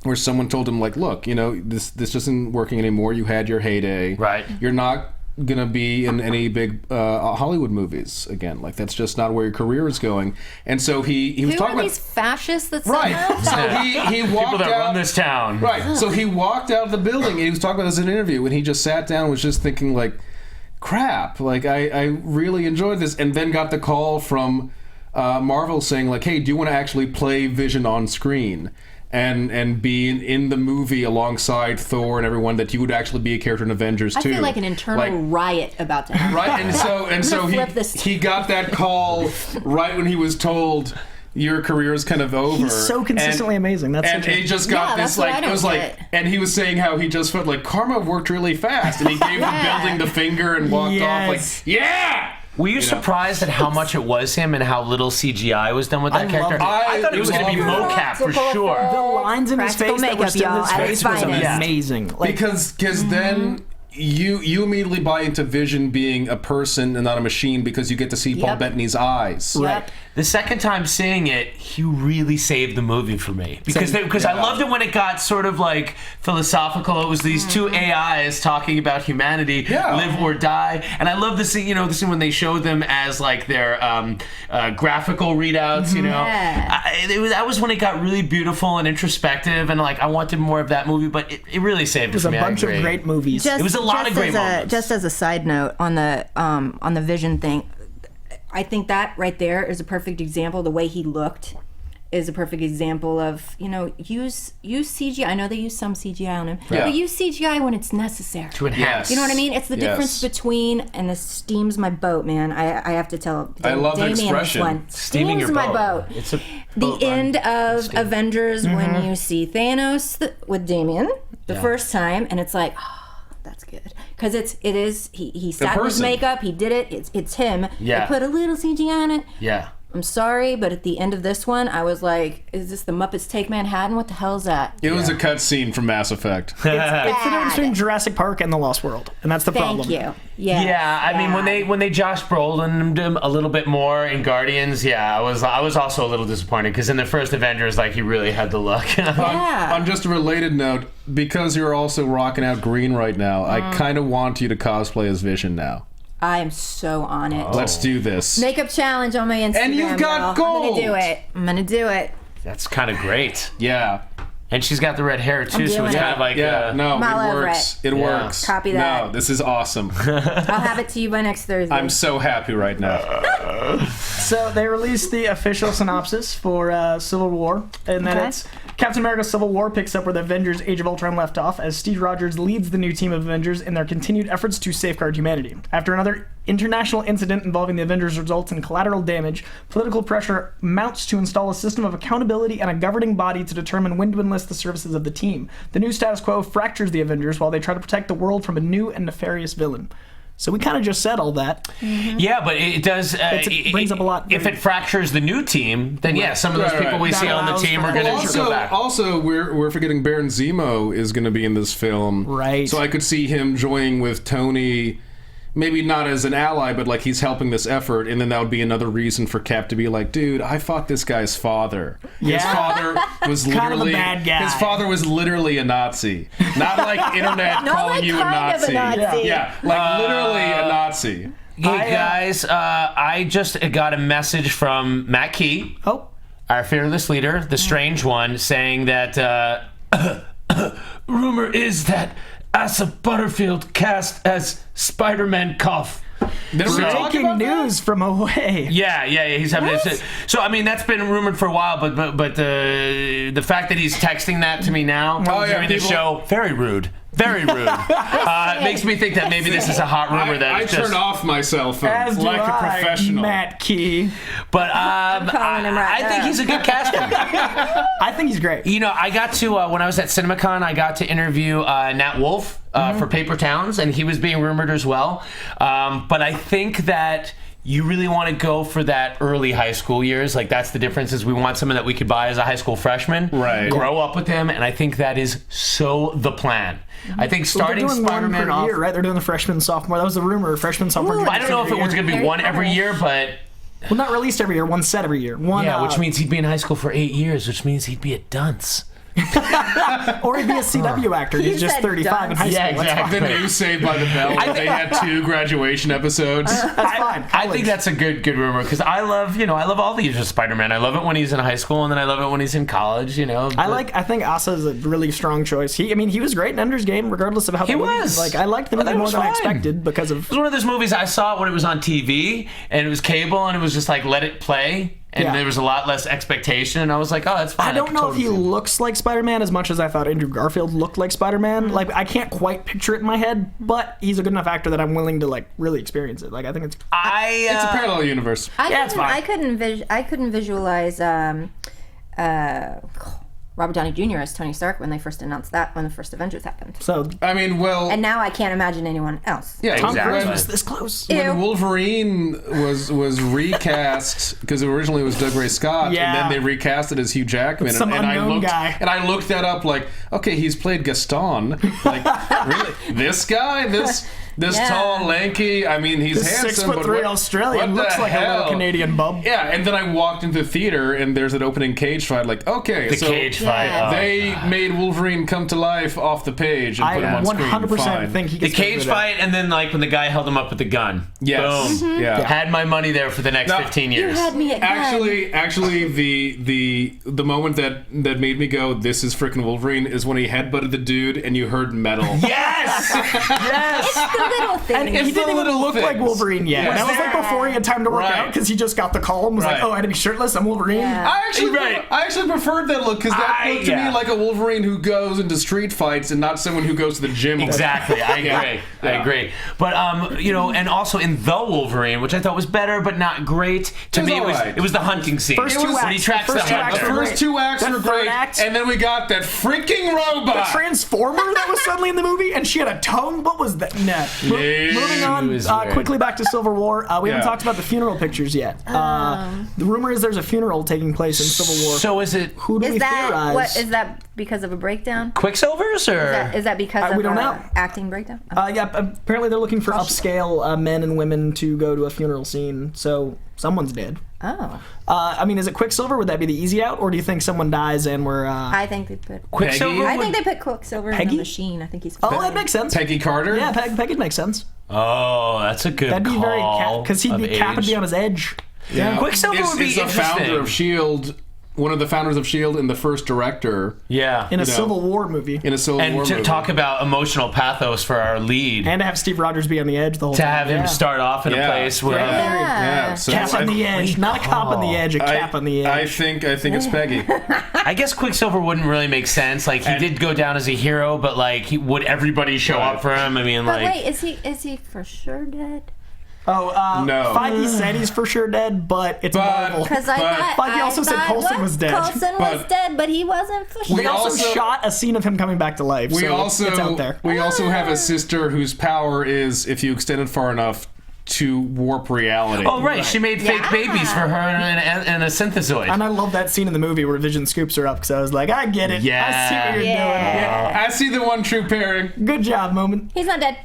where someone told him like, look, this just isn't working anymore. You had your heyday. Right. You're not gonna be in any big Hollywood movies again. Like that's just not where your career is going. And so he was Who talking are about these fascists that right. somehow? So he walked People that out, run this town. Right. So he walked out of the building and he was talking about this in an interview, and he just sat down and was just thinking like, crap, like I really enjoyed this, and then got the call from Marvel saying like, hey, do you want to actually play Vision on screen and be in the movie alongside Thor and everyone, that you would actually be a character in Avengers too? I feel like an internal riot about to happen. Right, and so he got that call right when he was told your career is kind of over. He's so consistently amazing. That's and such a- he just got Yeah, this that's what like I it don't was like, get. and he was saying how he just felt like karma worked really fast, and he gave the building the finger and walked off like, Yes. yeah. Were you surprised at how much it was him and how little CGI was done with that I character? loved it. I thought it was going to be loved it. mocap for sure. The lines in his Practical face that were makeup, still y'all, his at face its was finest. amazing. Like, Because then you immediately buy into Vision being a person and not a machine, because you get to see Paul Yep. Bettany's eyes. Yep. The second time seeing it, he really saved the movie for me because I loved it when it got sort of like philosophical. It was these two AIs talking about humanity, live or die, and I love the scene. The scene when they showed them as like their graphical readouts. That was when it got really beautiful and introspective, and like I wanted more of that movie, but it really saved it there's for a me. bunch of great movies. It was a lot of great moments. Just as a side note on the Vision thing, I think that right there is a perfect example. The way he looked is a perfect example of use CGI. I know they use some CGI on him, but use CGI when it's necessary. To enhance. You know what I mean? It's the Yes. difference between, and this steams my boat, man. I have to tell I love the Damien expression. this one. Steaming Steams your my boat. boat. It's a The boat run. end of Avengers when you see Thanos with Damien the first time, and it's like, that's good, because he sat in his person. makeup, he did it. It's him. Yeah. They put a little CGI on it. Yeah. I'm sorry, but at the end of this one, I was like, is this the Muppets Take Manhattan? What the hell is that? It was a cutscene from Mass Effect. It's the difference between Jurassic Park and The Lost World, and that's the problem. Thank you. Yeah. Yeah, I mean when they Josh Brolin'd him a little bit more in Guardians, I was also a little disappointed because in the first Avengers, like he really had the look. Yeah. On just a related note, because you're also rocking out green right now, I kind of want you to cosplay as Vision now. I am so on it. Let's do this. Makeup challenge on my Instagram. And you've got y'all. gold. I'm gonna do it. That's kind of great. Yeah. And she's got the red hair too, so doing it's it. kind of like No, I'm all it over works. it. It works. Copy that. No, this is awesome. I'll have it to you by next Thursday. I'm so happy right now. So they released the official synopsis for Civil War, and then it's Captain America Civil War picks up where the Avengers Age of Ultron left off, as Steve Rogers leads the new team of Avengers in their continued efforts to safeguard humanity. After another international incident involving the Avengers results in collateral damage, political pressure mounts to install a system of accountability and a governing body to determine when to enlist the services of the team. The new status quo fractures the Avengers while they try to protect the world from a new and nefarious villain. So we kind of just said all that. Yeah, but it does. It brings up a lot. If it fractures the new team, then some of those people we see on the team are going to go back. Also, we're forgetting Baron Zemo is going to be in this film. Right. So I could see him joining with Tony, maybe not as an ally, but like he's helping this effort, and then that would be another reason for Cap to be like, dude, I fought this guy's father. His father was Kind of a literally bad guy. His father was literally a Nazi. Not like internet Not calling like you a kind of Nazi. a Nazi. Yeah, like literally a Nazi. Hey guys, I just got a message from Matt Key, our fearless leader, the strange one, saying that rumor is that Asa Butterfield cast as Spider-Man Cuff. Breaking news from away. Yeah, he's having it. So I mean, that's been rumored for a while, but the fact that he's texting that to me now during the show, very rude. Very rude. Makes me think that maybe this is a hot rumor I turn off my cell phone As do like a professional. Matt Key. But calling him right I think now. he's a good caster. I think he's great. I got to when I was at CinemaCon, I got to interview Nat Wolff for Paper Towns, and he was being rumored as well. But I think that you really want to go for that early high school years. Like, that's the difference, is we want someone that we could buy as a high school freshman, right? Grow up with him, and I think that is so the plan. I think starting they're doing Spider-Man one per off, year, right? They're doing the freshman, sophomore. That was the rumor. Freshman, sophomore. I don't know if it was going to be one every year, but well, not released every year. One set every year. One. which means he'd be in high school for 8 years, which means he'd be a dunce. Or he'd be a CW actor. He's just said 35 in high school. Yeah, That's exactly. The new Saved by the Bell. They had 2 graduation episodes. fine. That's fine. I think that's a good rumor because I love all the years of Spider-Man. I love it when he's in high school and then I love it when he's in college. I think Asa is a really strong choice. He was great in Ender's Game, regardless of how He the movie was. Like, I liked the movie more than I expected because of. It was one of those movies I saw when it was on TV and it was cable and it was just like let it play and there was a lot less expectation and I was like, oh, that's fine. I don't know if he looks like Spider-Man as much as I thought Andrew Garfield looked like Spider-Man. Like, I can't quite picture it in my head, but he's a good enough actor that I'm willing to like really experience it. Like, I think it's. It's a parallel universe. it's fine. I couldn't visualize Robert Downey Jr. as Tony Stark when they first announced that when the first Avengers happened. So. I mean, well. And now I can't imagine anyone else. Yeah, Tom Exactly. Cruise was this close. When Wolverine was recast because originally it was Doug Ray Scott, Yeah. and then they recast it as Hugh Jackman. Some and unknown guy. And I looked that up. Like, okay, he's played Gaston. Like, really, this guy, this tall, lanky. I mean, he's This handsome. 6'3" but Australian what looks the like a little hell? Canadian bub. Yeah, and then I walked into the theater and there's an opening cage fight. Like, okay, The so cage fight. Yeah. Oh. they made Wolverine come to life off the page and put him I on screen. 100% Fine. think he The gets good cage for that. fight and then like when the guy held him up with the gun. Yes. Boom. Yeah. Had my money there for the next Now, 15 You years. had me at Actually, the moment that made me go, this is freaking Wolverine, is when he headbutted the dude and you heard metal. Yes! Yes! It's the little things. And he It's the didn't even little look like things. Wolverine yet. Yeah. That was like before he had time to work Right. out because he just got the call and was like, Right. oh, I had to be shirtless. I'm Wolverine. Yeah. I actually preferred that look because that looked to me like a Wolverine who goes into street fights and not someone who goes to the gym. Exactly, I agree. I agree. But and also in The Wolverine, which I thought was better but not great. To It was me, alright. it was the hunting scene. First two when acts- he tracks the the first two acts The hunter. were first 2 acts That were third great, act- and then we got that freaking robot. The Transformer that was suddenly in the movie, and she had a tongue. What was that? Nah. Moving on was weird. quickly back to Civil War. We haven't Yeah. talked about the funeral pictures yet. The rumor is there's a funeral taking place in Civil War. So is it Who do we Is that theorize? what? Is that because of a breakdown? Quicksilver's or? Is that because we of don't know. acting breakdown? Oh. Yeah, apparently they're looking for upscale men and women to go to a funeral scene. So someone's dead. Oh. I mean, is it Quicksilver? Would that be the easy out, or do you think someone dies and we're? I think they put Quicksilver? I think they put Quicksilver in Peggy? a machine. I think he's. Oh, that makes sense. Peggy Carter. Yeah, Peggy makes sense. Oh, that's a good That'd be very call. because he'd be Cap would be on his edge. Yeah. Quicksilver would be Is the founder interesting. of S.H.I.E.L.D., one of the founders of S.H.I.E.L.D. and the first director Yeah. In a You know. Civil War movie. in a Civil And War to movie. talk about emotional pathos for our lead. And to have Steve Rogers be on the edge the whole to time. have him start off in a Yeah. place where Yeah, so Cap on the edge, not a cop on the edge, a I cap on the I edge. think it's Peggy. I guess Quicksilver wouldn't really make sense. Like he did go down as a hero, but like would everybody show up for him? I mean, But like wait, is he for sure dead? No. Feige said he's for sure dead, but it's Marvel. Because I thought Feige also said Coulson was dead. Coulson was But- dead, but he wasn't for sure. They also also- shot a scene of him coming back to life. We so also it's out there. we also have a sister whose power is, if you extend it far enough, to warp reality. oh right, she made fake Yeah. babies for her and a synthezoid. And I love that scene in the movie where Vision scoops her up because I was like, I get it. I see what you're Yeah. I see the one true pairing. doing. Good job, Moment. He's not dead.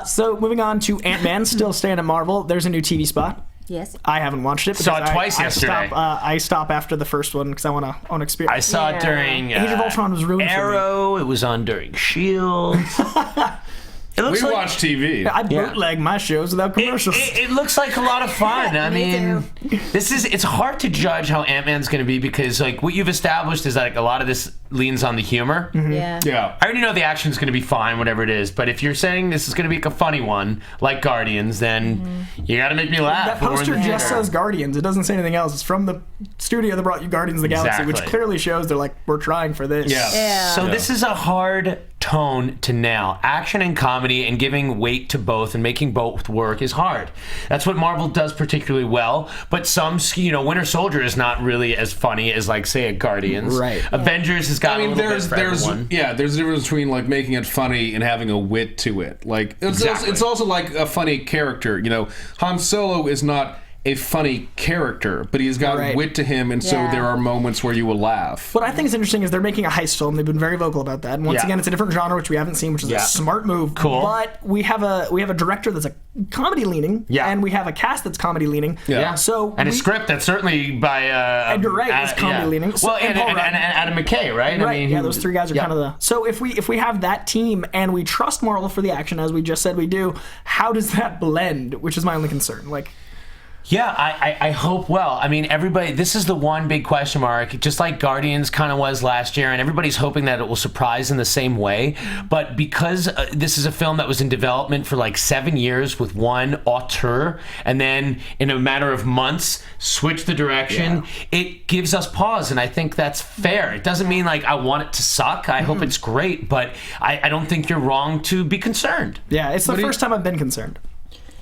So moving on to Ant-Man, still staying at Marvel. There's a new TV spot. Yes. I haven't watched it. Saw because it twice yesterday. I stop after the first one because I want to experience. I saw Yeah. it during Age of Ultron was ruined for me. Arrow. It was on during Shield. It looks We like watch TV. I bootleg my shows without commercials. it looks like a lot of fun. I Me mean, it's hard to judge how Ant-Man's going to be because like what you've established is that like, a lot of this leans on the humor. Yeah. Yeah. I already know the action's going to be fine, whatever it is. But if you're saying this is going to be like a funny one, like Guardians, then you got to make me laugh. That when we're in poster the just theater. says Guardians. It doesn't say anything else. It's from the studio that brought you Guardians of the Galaxy, which Exactly. clearly shows they're like, we're trying for this. Yeah. Yeah. So this is a hard tone to nail. Action and comedy and giving weight to both and making both work is hard. That's what Marvel does particularly well. But some, Winter Soldier is not really as funny as like say a Guardians. Right. Avengers has got I mean, a little there's bit for everyone. there's a difference between like making it funny and having a wit to it. Like Exactly. it's also like a funny character. Han Solo is not a funny character, but he's got wit to him, and so there are moments where you will laugh. What I think is interesting is they're making a heist film. They've been very vocal about that. And once again, it's a different genre, which we haven't seen, which is a smart move. Cool. But we have a director that's a comedy leaning, and we have a cast that's comedy leaning. So a script that's certainly by Edgar Wright is comedy leaning. So, well, and Adam McKay, right? Right. I mean, those three guys are kind of the. So if we have that team and we trust Marvel for the action, as we just said we do, how does that blend? Which is my only concern. Yeah, I hope well. I mean, everybody, this is the one big question mark, just like Guardians kind of was last year, and everybody's hoping that it will surprise in the same way. But because this is a film that was in development for 7 years with one auteur, and then in a matter of months, switch the direction, it gives us pause, and I think that's fair. It doesn't mean I want it to suck. I hope it's great, but I don't think you're wrong to be concerned. Yeah, it's the first time I've been concerned.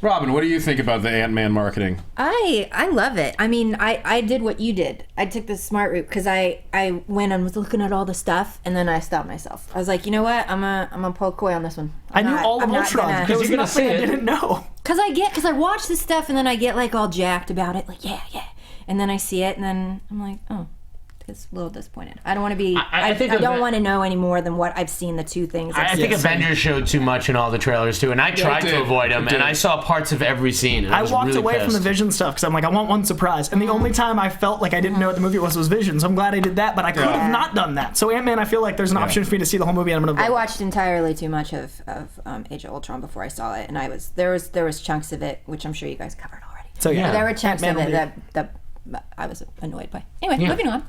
Robin, what do you think about the Ant-Man marketing? I love it. I mean, I did what you did. I took the smart route because I went and was looking at all the stuff, and then I stopped myself. I was like, you know what? I'm gonna pull Coy on this one. I knew all of Ultron. There was nothing I didn't know. Because I watch this stuff, and then I get all jacked about it, yeah. And then I see it, and then I'm like, oh. It's a little disappointed. I don't want to be. I don't want to know any more than what I've seen. The two things. I think Avengers showed too much in all the trailers too, and I tried to avoid them. And I saw parts of every scene. And I walked really away pissed. from the Vision stuff because I'm like, I want one surprise. And the only time I felt like I didn't know what the movie was Vision. So I'm glad I did that, but I could have not done that. So Ant-Man, I feel like there's an option for me to see the whole movie. And I'm gonna. I watched entirely too much of Age of Ultron before I saw it, and there was chunks of it which I'm sure you guys covered already. So yeah, there were chunks of it that I was annoyed by. Anyway, moving on.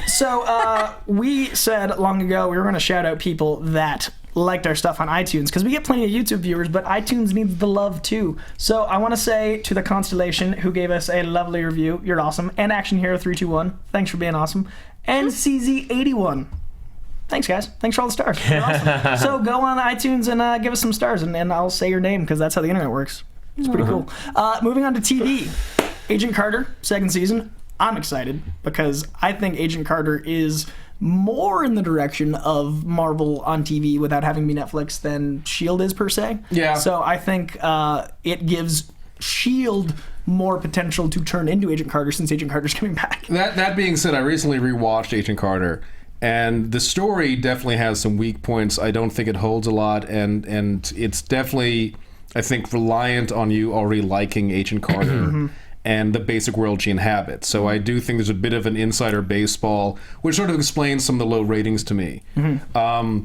So we said long ago we were going to shout out people that liked our stuff on iTunes because we get plenty of YouTube viewers, but iTunes needs the love too. So I want to say to the Constellation, who gave us a lovely review, you're awesome, and Action Hero 321, thanks for being awesome, and CZ81. Thanks, guys. Thanks for all the stars. You're awesome. So go on iTunes and give us some stars, and I'll say your name because that's how the internet works. It's pretty cool. Moving on to TV. Agent Carter, second season. I'm excited because I think Agent Carter is more in the direction of Marvel on TV without having to be Netflix than S.H.I.E.L.D. is per se. Yeah. So I think it gives S.H.I.E.L.D. more potential to turn into Agent Carter since Agent Carter's coming back. That being said, I recently rewatched Agent Carter, and the story definitely has some weak points. I don't think it holds a lot, and it's definitely, I think, reliant on you already liking Agent Carter. And the basic world she inhabits. So I do think there's a bit of an insider baseball, which sort of explains some of the low ratings to me. I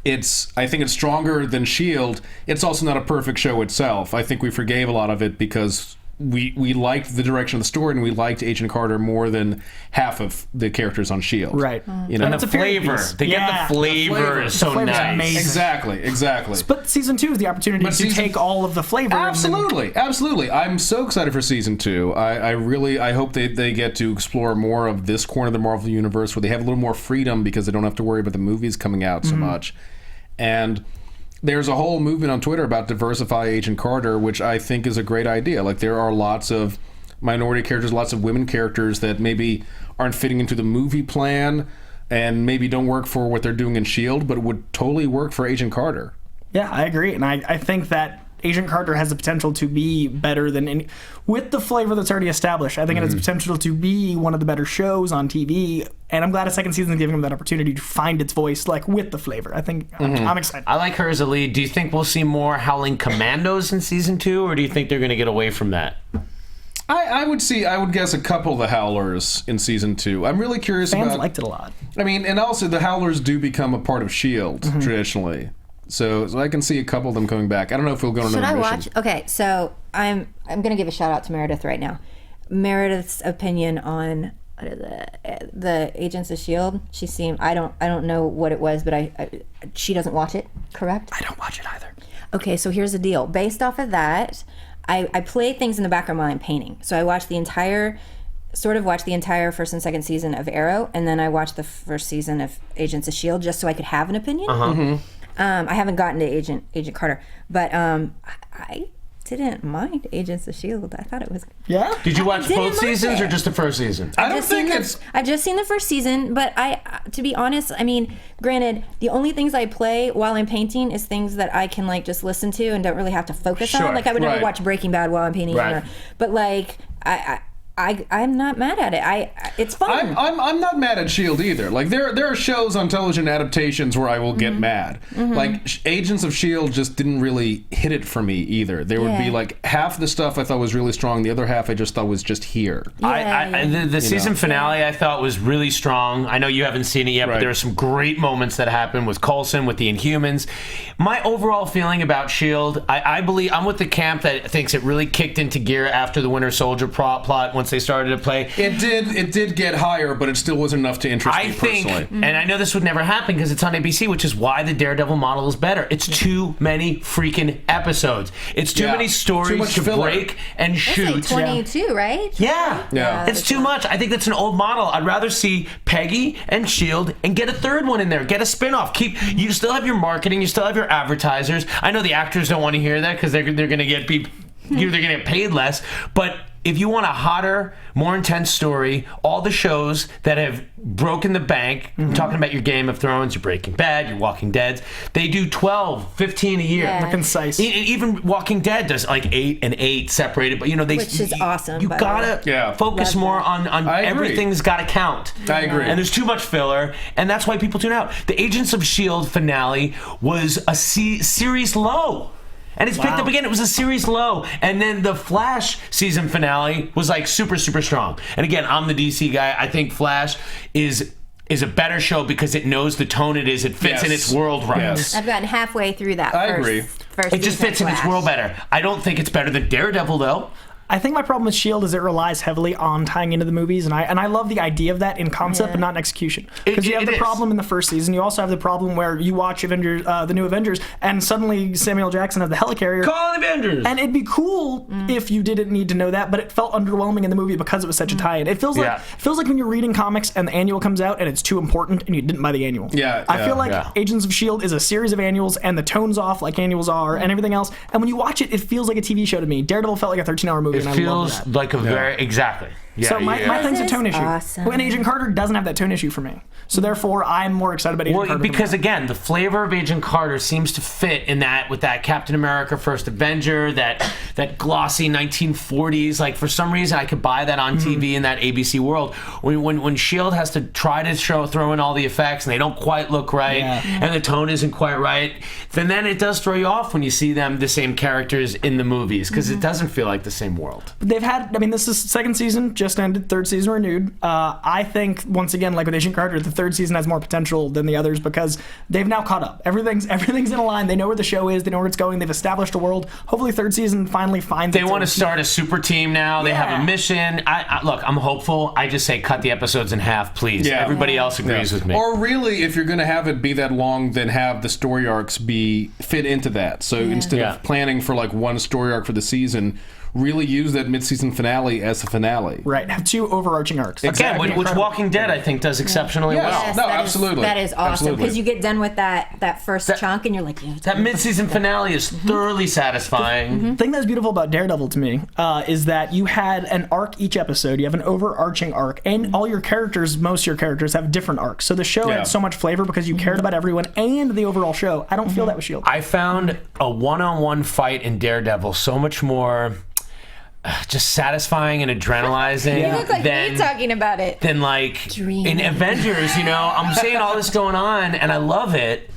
think it's stronger than S.H.I.E.L.D. It's also not a perfect show itself. I think we forgave a lot of it because we liked the direction of the story, and we liked Agent Carter more than half of the characters on S.H.I.E.L.D. Right. You know? And the flavor. They get the flavor is so nice. Amazing. Exactly. But season 2 is the opportunity to take all of the flavor. Absolutely. I'm so excited for season 2. I hope they get to explore more of this corner of the Marvel Universe where they have a little more freedom because they don't have to worry about the movies coming out so much. And there's a whole movement on Twitter about diversify Agent Carter, which I think is a great idea. There are lots of minority characters, lots of women characters that maybe aren't fitting into the movie plan and maybe don't work for what they're doing in S.H.I.E.L.D., but it would totally work for Agent Carter. Yeah, I agree. And I think that Agent Carter has the potential to be better than any... With the flavor that's already established, I think it has the potential to be one of the better shows on TV, and I'm glad a second season is giving them that opportunity to find its voice, with the flavor. I think I'm excited. I like her as a lead. Do you think we'll see more Howling Commandos in season 2, or do you think they're going to get away from that? I would guess a couple of the Howlers in season 2. I'm really curious about... Fans liked it a lot. I mean, and also the Howlers do become a part of S.H.I.E.L.D. traditionally. So I can see a couple of them coming back. I don't know if we'll go on another mission. Should I watch? Okay, so I'm going to give a shout out to Meredith right now. Meredith's opinion on the Agents of S.H.I.E.L.D. She seemed, I don't know what it was, but she doesn't watch it, correct? I don't watch it either. Okay, so here's the deal. Based off of that, I play things in the background while I'm painting. So I watched the entire first and second season of Arrow, and then I watched the first season of Agents of S.H.I.E.L.D. just so I could have an opinion. I haven't gotten to Agent Carter, but I didn't mind Agents of S.H.I.E.L.D. I thought it was... Yeah? Did you watch both seasons or just the first season? I don't think it's... I've just seen the first season, but to be honest, I mean, granted, the only things I play while I'm painting is things that I can just listen to and don't really have to focus on. I would never watch Breaking Bad while I'm painting. Right. But I'm not mad at it. It's fun. I'm not mad at S.H.I.E.L.D. either. Like there are shows on television adaptations where I will get mad. Like Agents of S.H.I.E.L.D. just didn't really hit it for me either. There would be like half the stuff I thought was really strong, the other half I just thought was just here. The season finale I thought was really strong. I know you haven't seen it yet, but there are some great moments that happened with Coulson, with the Inhumans. My overall feeling about S.H.I.E.L.D., I believe I'm with the camp that thinks it really kicked into gear after the Winter Soldier plot once they started to play. It did get higher, but it still wasn't enough to interest me personally. I think, and I know this would never happen because it's on ABC, which is why the Daredevil model is better. It's too many freaking episodes. It's too many stories to break and shoot. It's like 22, right? Yeah. It's too much. I think that's an old model. I'd rather see Peggy and S.H.I.E.L.D. and get a third one in there. Get a spinoff. You still have your marketing. You still have your advertisers. I know the actors don't want to hear that because they're going to get paid less, but if you want a hotter, more intense story, all the shows that have broken the bank, I'm talking about your Game of Thrones, your Breaking Bad, your Walking Dead, they do 12, 15 a year. They're concise. Even Walking Dead does like 8 and 8 separated, but which is awesome. You gotta focus more on everything's gotta count. I agree. And there's too much filler, and that's why people tune out. The Agents of S.H.I.E.L.D. finale was a series low. And it's picked up again. It was a series low. And then the Flash season finale was like super, super strong. And again, I'm the DC guy. I think Flash is a better show because it knows the tone it is. It fits in its world right. Yes. I've gotten halfway through that first it just fits in its world better. I don't think it's better than Daredevil, though. I think my problem with S.H.I.E.L.D. is it relies heavily on tying into the movies, and I love the idea of that in concept, but not in execution. Because you have the problem in the first season. You also have the problem where you watch Avengers, the new Avengers, and suddenly Samuel Jackson has the helicarrier. Call the Avengers! And it'd be cool if you didn't need to know that, but it felt underwhelming in the movie because it was such a tie-in. It feels like when you're reading comics and the annual comes out and it's too important and you didn't buy the annual. I feel like Agents of S.H.I.E.L.D. is a series of annuals and the tone's off like annuals are and everything else. And when you watch it, it feels like a TV show to me. Daredevil felt like a 13-hour movie, and I love that. Like a very exactly. Yeah, so my thing's a tone issue. Awesome. And Agent Carter doesn't have that tone issue for me. So therefore, I'm more excited about Agent Carter. Because again, the flavor of Agent Carter seems to fit in that with that Captain America First Avenger, that glossy 1940s. Like for some reason, I could buy that on TV in that ABC world. When S.H.I.E.L.D. has to try to throw in all the effects and they don't quite look right, and the tone isn't quite right, then it does throw you off when you see them the same characters in the movies because it doesn't feel like the same world. They've had. I mean, this is second season. Just ended, third season renewed. I think once again, like with Agent Carter, the third season has more potential than the others because they've now caught up. Everything's in a line. They know where the show is. They know where it's going. They've established a world. Hopefully, third season finally finds. They want to start a super team now. They have a mission. Look, I'm hopeful. I just say cut the episodes in half, please. Yeah. Everybody else agrees with me. Or really, if you're going to have it be that long, then have the story arcs fit into that. So instead of planning for like one story arc for the season, really use that mid-season finale as a finale. Right, have two overarching arcs. Exactly. Again, which Walking Dead, I think, does exceptionally well. Yes, no, absolutely. That is awesome, because you get done with that first chunk, and you're like, that mid-season finale is thoroughly satisfying. The thing that's beautiful about Daredevil to me is that you had an arc each episode. You have an overarching arc, and all your characters, most of your characters, have different arcs. So the show had so much flavor because you cared about everyone and the overall show. I don't feel that with S.H.I.E.L.D. I found a one-on-one fight in Daredevil so much more just satisfying and adrenalizing. You look like me talking about it. Than like in Avengers, I'm saying all this going on and I love it,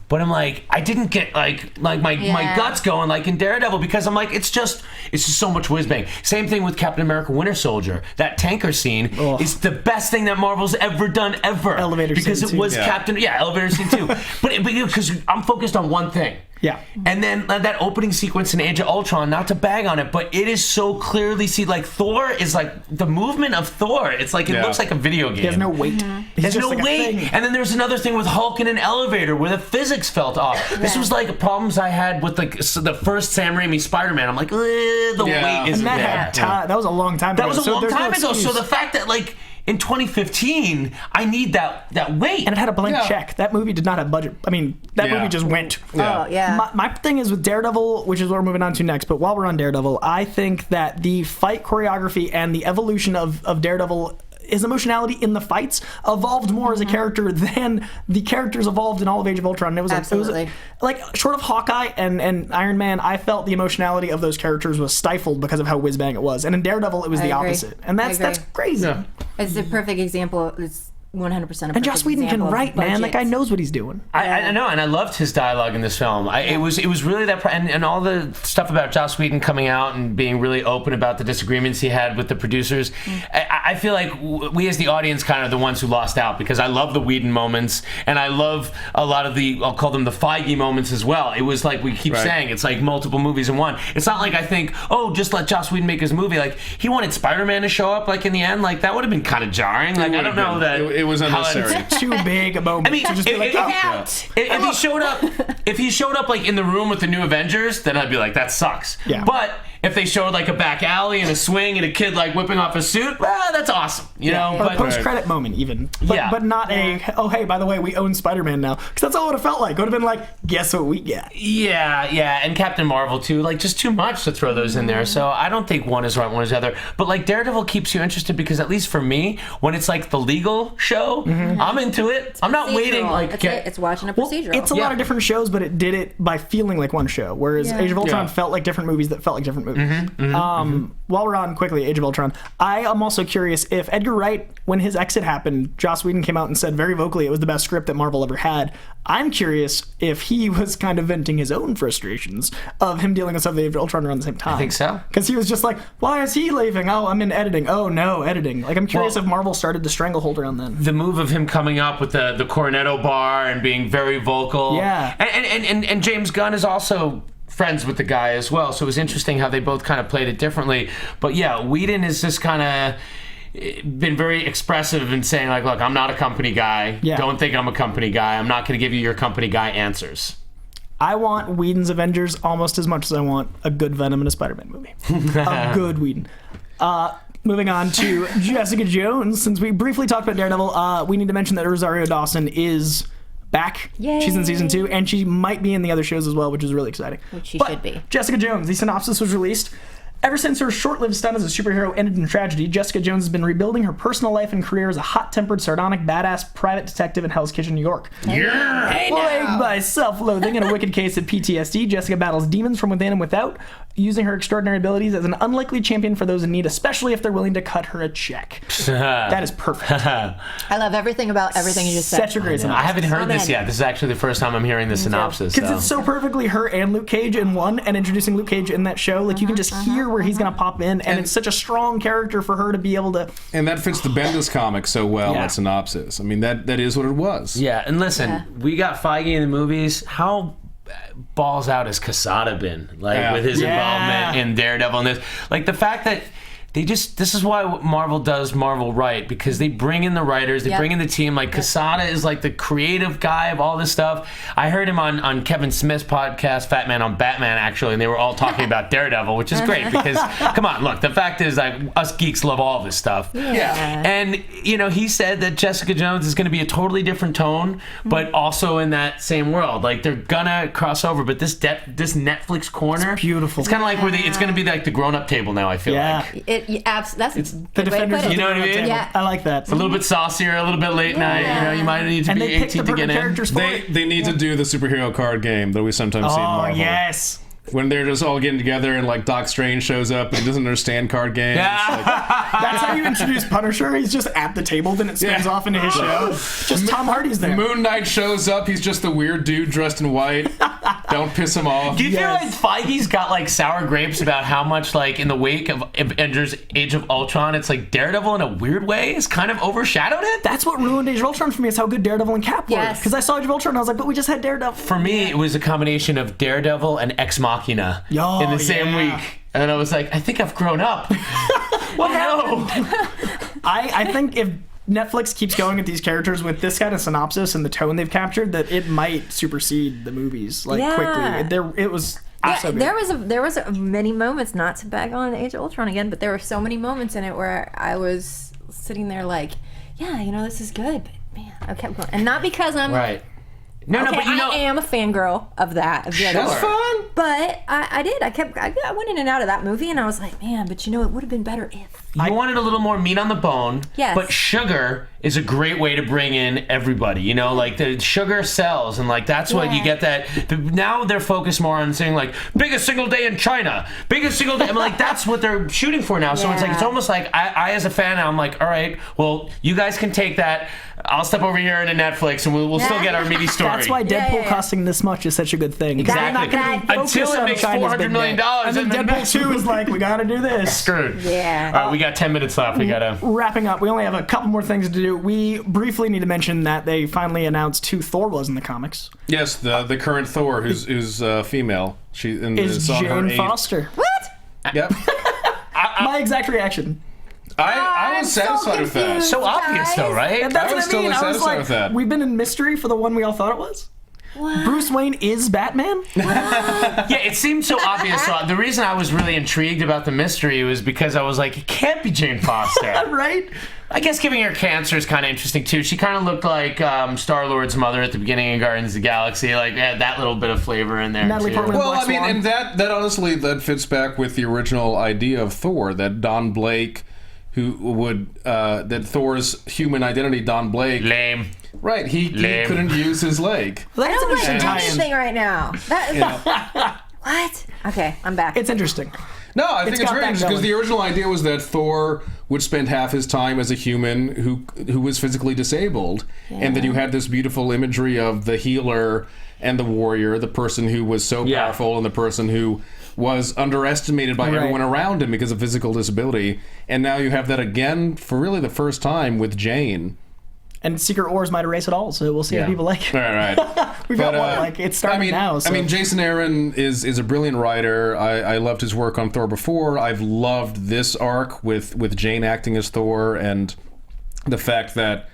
but I'm like, I didn't get like my guts going like in Daredevil because I'm like, it's just so much whiz bang. Same thing with Captain America Winter Soldier. That tanker scene is the best thing that Marvel's ever done ever. Elevator because scene it was too. Elevator scene too. but because I'm focused on one thing. Yeah. And then that opening sequence in Age of Ultron, not to bag on it, but it is so clearly like Thor is like the movement of Thor. It's like it looks like a video game. He has no weight. There's no weight. And then there's another thing with Hulk in an elevator where the physics felt off. This was like problems I had with like the first Sam Raimi Spider-Man. I'm like, the weight isn't there. That was a long time ago. That was a long time ago. So the fact that like in 2015, I need that weight. And it had a blank check. That movie did not have budget. I mean, that movie just went. Yeah. Oh, yeah. My thing is with Daredevil, which is what we're moving on to next, but while we're on Daredevil, I think that the fight choreography and the evolution of Daredevil his emotionality in the fights evolved more as a character than the characters evolved in all of Age of Ultron. And it was like, short of Hawkeye and Iron Man, I felt the emotionality of those characters was stifled because of how whiz-bang it was. And in Daredevil, it was the opposite. And that's crazy. Yeah. It's a perfect example. It's 100%. And Joss Whedon can write, man. That guy knows what he's doing. I know, and I loved his dialogue in this film. It was really that, and all the stuff about Joss Whedon coming out and being really open about the disagreements he had with the producers. I feel like we as the audience kind of the ones who lost out, because I love the Whedon moments, and I love a lot of the, I'll call them the Feige moments as well. It was like we keep saying, it's like multiple movies in one. It's not like I think, oh, just let Joss Whedon make his movie. Like, he wanted Spider-Man to show up, like, in the end. Like, that would have been kind of jarring. Like, I don't know that... It was unnecessary. It's too big a moment. I mean, to just be like, if he showed up like in the room with the new Avengers, then I'd be like, that sucks. Yeah. But if they showed like a back alley and a swing and a kid like whipping off a suit, well, that's awesome. You know, or a post-credit moment even. But not a, oh, hey, by the way, we own Spider-Man now. Because that's all it would have felt like. It would have been like, guess what we get? Yeah, and Captain Marvel too. Like, just too much to throw those in there. So I don't think one is right, one is the other. But like, Daredevil keeps you interested because, at least for me, when it's like the legal show, I'm into it. I'm not waiting. Like, it's watching a procedural. It's a lot of different shows, but it did it by feeling like one show. Whereas Age of Ultron felt like different movies that felt like different movies. While we're on quickly Age of Ultron, I am also curious if Edgar Wright, when his exit happened, Joss Whedon came out and said very vocally it was the best script that Marvel ever had. I'm curious if he was kind of venting his own frustrations of him dealing with some of the Age of Ultron around the same time. I think so. Because he was just like, why is he leaving? Oh, I'm in editing. Oh, no, editing. Like, I'm curious if Marvel started the stranglehold around then. The move of him coming up with the Cornetto bar and being very vocal. Yeah. And James Gunn is also friends with the guy as well, so it was interesting how they both kind of played it differently. But yeah, Whedon has just kind of been very expressive in saying, like, look, I'm not a company guy. Yeah. Don't think I'm a company guy. I'm not going to give you your company guy answers. I want Whedon's Avengers almost as much as I want a good Venom and a Spider-Man movie. A good Whedon. Moving on to Jessica Jones. Since we briefly talked about Daredevil, we need to mention that Rosario Dawson is back. Yay. She's in season 2, and she might be in the other shows as well, which is really exciting. Which she should be. Jessica Jones, the synopsis was released. Ever since her short-lived stint as a superhero ended in tragedy, Jessica Jones has been rebuilding her personal life and career as a hot-tempered, sardonic, badass private detective in Hell's Kitchen, New York. Yeah. Plagued by self-loathing and a wicked case of PTSD, Jessica battles demons from within and without, using her extraordinary abilities as an unlikely champion for those in need, especially if they're willing to cut her a check. That is perfect. I love everything about everything you just said. Such a great synopsis. I haven't heard this yet. This is actually the first time I'm hearing the synopsis. Because it's so perfectly her and Luke Cage in one, and introducing Luke Cage in that show. Like, you can just hear where he's going to pop in, and it's such a strong character for her to be able to... And that fits the Bendis comic so well, that synopsis. I mean, that is what it was. Yeah, and listen, we got Feige in the movies. How balls out has Quesada been? Like, with his involvement in Daredevil and this. Like, the fact that this is why Marvel does Marvel right, because they bring in the writers, they bring in the team. Like, Quesada is like the creative guy of all this stuff. I heard him on Kevin Smith's podcast, Fat Man on Batman, actually, and they were all talking about Daredevil, which is great because, come on, look, the fact is, like, us geeks love all this stuff. Yeah. And, you know, he said that Jessica Jones is going to be a totally different tone, but also in that same world. Like, they're gonna cross over, but this Netflix corner, it's beautiful. It's kind of like where it's going to be like the grown-up table now, I feel like. That's the Defenders. You know what I mean? Yeah. I like that. It's a little bit saucier, a little bit late night. You know, you might need to be 18 to get in. They need to do the superhero card game that we sometimes see in Marvel. Oh, yes. When they're just all getting together and, like, Doc Strange shows up and he doesn't understand card games. Like, that's how you introduce Punisher. He's just at the table, then it spins off into his show. Just Tom Hardy's there. Moon Knight shows up. He's just the weird dude dressed in white. Don't piss him off. Do you feel like Feige's got, like, sour grapes about how much, like, in the wake of Avengers Age of Ultron, it's like Daredevil in a weird way has kind of overshadowed it? That's what ruined Age of Ultron for me, is how good Daredevil and Cap were. Because I saw Age of Ultron and I was like, but we just had Daredevil. For me, it was a combination of Daredevil and Ex Machina in the same week. And I was like, I think I've grown up. Well, no. I think if Netflix keeps going with these characters with this kind of synopsis and the tone they've captured, that it might supersede the movies quickly. It was so good. There was many moments, not to bag on Age of Ultron again, but there were so many moments in it where I was sitting there like, yeah, you know, this is good, but man, I kept going, and not because I'm No, okay, but you know, I am a fangirl of that. Of the other That's one. fun. But I went in and out of that movie, and I was like, man, but you know, it would have been better if. you wanted a little more meat on the bone. Yes. But sugar is a great way to bring in everybody. You know, like the sugar sells, and like that's what you get. Now they're focused more on saying like biggest single day in China, biggest single day. I mean, like that's what they're shooting for now. So it's almost like I as a fan, I'm like, all right, well, you guys can take that. I'll step over here into Netflix, and we'll still get our meaty story. That's why Deadpool costing this much is such a good thing. Exactly. Until it makes $400 million. And then Deadpool 2 is like, we gotta do this. Screwed. Yeah. All right, we got 10 minutes left. We gotta. Wrapping up, we only have a couple more things to do. We briefly need to mention that they finally announced who Thor was in the comics. Yes, the current Thor, who's female. She Is on her Jane eighth- Foster. What? Yep. My exact reaction. I was satisfied with that. confused. So obvious, though, right? And that's I was what I mean. totally I was satisfied like, with that. we've been in mystery for the one we all thought it was. What? Bruce Wayne is Batman? Yeah, it seemed so obvious. So the reason I was really intrigued about the mystery was because I was like, it can't be Jane Foster. Right? I guess giving her cancer is kind of interesting, too. She kind of looked like Star-Lord's mother at the beginning of Guardians of the Galaxy. Like, had that little bit of flavor in there, Natalie too. Portman. Well, Black I mean, Swan. and that honestly that fits back with the original idea of Thor, that Don Blake, that Thor's human identity, Don Blake, Lame. right? He couldn't use his leg. Well, I that's don't an like interesting tie-in. anything right now. What? Okay, I'm back. It's interesting. No, I think it's got very that interesting because going. the original idea was that Thor would spend half his time as a human who was physically disabled, and then you had this beautiful imagery of the healer and the warrior, the person who was so powerful and the person who was underestimated by everyone around him because of physical disability. And now you have that again for really the first time with Jane. And Secret Wars might erase it all, so we'll see how people like it. Right. We've got one, like, it's starting now. So. I mean, Jason Aaron is a brilliant writer. I loved his work on Thor before. I've loved this arc with Jane acting as Thor, and the fact that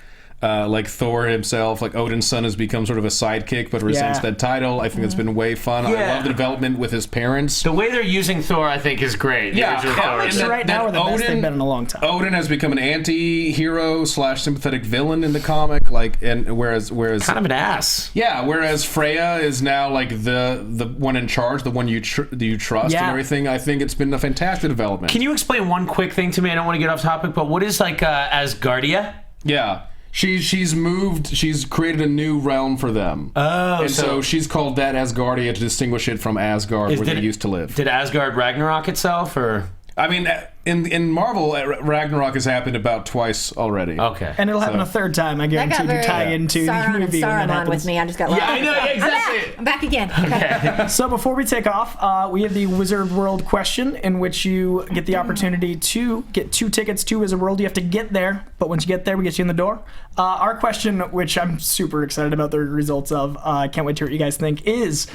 like Thor himself, like Odin's son, has become sort of a sidekick but resents that title. I think it's been way fun. I love the development with his parents. The way they're using Thor, I think, is great. Yeah, comics right now are the best they've been in a long time. Odin has become an anti-hero / sympathetic villain in the comic, like, and whereas kind of an ass. Yeah, whereas Freya is now like the one in charge, the one you trust and everything. I think it's been a fantastic development. Can you explain one quick thing to me? I don't want to get off topic, but what is like Asgardia? Yeah. She's moved. She's created a new realm for them. Oh, and so she's called that Asgardia to distinguish it from Asgard, where they used to live. Did Asgard Ragnarok itself, or? I mean, in Marvel, Ragnarok has happened about twice already. Okay. And it'll happen a third time, I guarantee, to tie into the Sauron movie when that Saruman happens. with me. I just got lost. I know, exactly. I'm back again. Okay. So before we take off, we have the Wizard World question, in which you get the opportunity to get 2 tickets to Wizard World. You have to get there, but once you get there, we get you in the door. Our question, which I'm super excited about the results of, I can't wait to hear what you guys think, is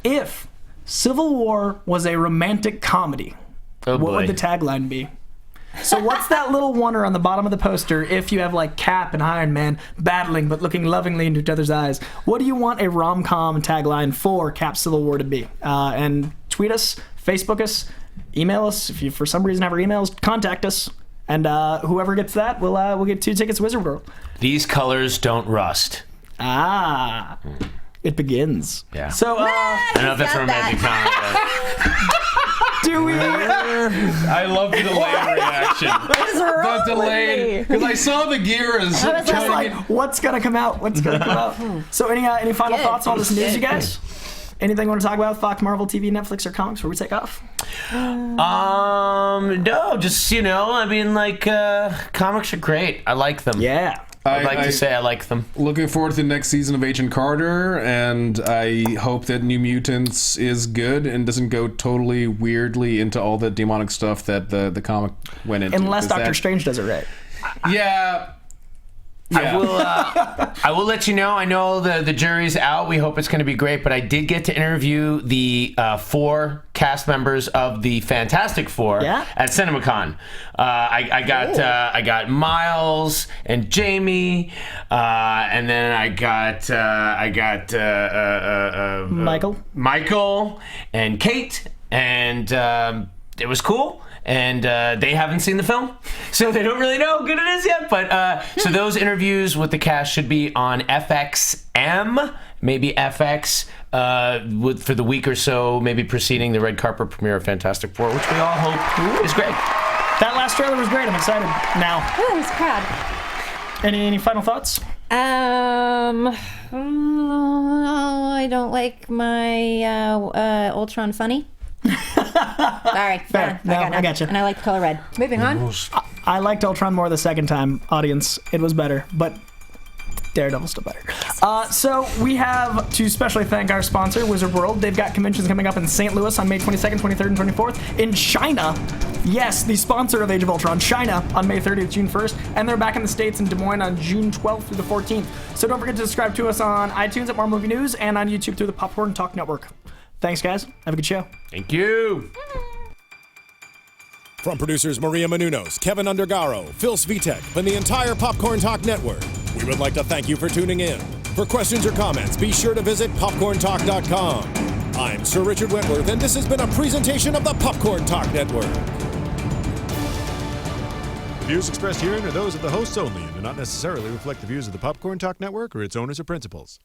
if Civil War was a romantic comedy, what would the tagline be? So what's that little oneer on the bottom of the poster if you have like Cap and Iron Man battling but looking lovingly into each other's eyes? What do you want a rom-com tagline for Cap Civil War to be? And tweet us, Facebook us, email us. If you for some reason have our emails, contact us. And whoever gets that, we'll get 2 tickets to Wizard World. These colors don't rust. Ah. It begins. Yeah. So, I don't know if that's a romantic comedy. do we... I love the delay reaction. What is wrong The delayed, with me? because I saw the gears. was Just like, what's gonna come out? What's gonna come out? So, any final Good. thoughts on this news, you guys? Anything you want to talk about? Fox, Marvel, TV, Netflix, or comics before we take off? No, just, I mean, like, comics are great. I like them. Yeah. I'd like to say I like them. Looking forward to the next season of Agent Carter, and I hope that New Mutants is good and doesn't go totally weirdly into all the demonic stuff that the comic went into. Unless Doctor Strange does it right. Yeah. I will let you know. I know the jury's out. We hope it's going to be great. But I did get to interview the 4 cast members of the Fantastic Four at CinemaCon. I got Miles and Jamie, and then I got Michael and Kate, and it was cool. and they haven't seen the film, so they don't really know how good it is yet. But so those interviews with the cast should be on FXM, maybe FX, for the week or so, maybe preceding the red carpet premiere of Fantastic Four, which we all hope is great. That last trailer was great. I'm excited now. Oh, I was proud. Any final thoughts? I don't like my Ultron funny. Sorry. Fair. No, I got you. And I like the color red. Moving on. I liked Ultron more the second time, audience. It was better, but Daredevil's still better. So we have to specially thank our sponsor, Wizard World. They've got conventions coming up in St. Louis on May 22nd, 23rd, and 24th. In China, yes, the sponsor of Age of Ultron, China, on May 30th, June 1st. And they're back in the States in Des Moines on June 12th through the 14th. So don't forget to subscribe to us on iTunes at Marvel Movie News and on YouTube through the Popcorn Talk Network. Thanks, guys. Have a good show. Thank you. From producers Maria Menounos, Kevin Undergaro, Phil Svitek, and the entire Popcorn Talk Network, we would like to thank you for tuning in. For questions or comments, be sure to visit popcorntalk.com. I'm Sir Richard Wentworth, and this has been a presentation of the Popcorn Talk Network. The views expressed herein are those of the hosts only and do not necessarily reflect the views of the Popcorn Talk Network or its owners or principals.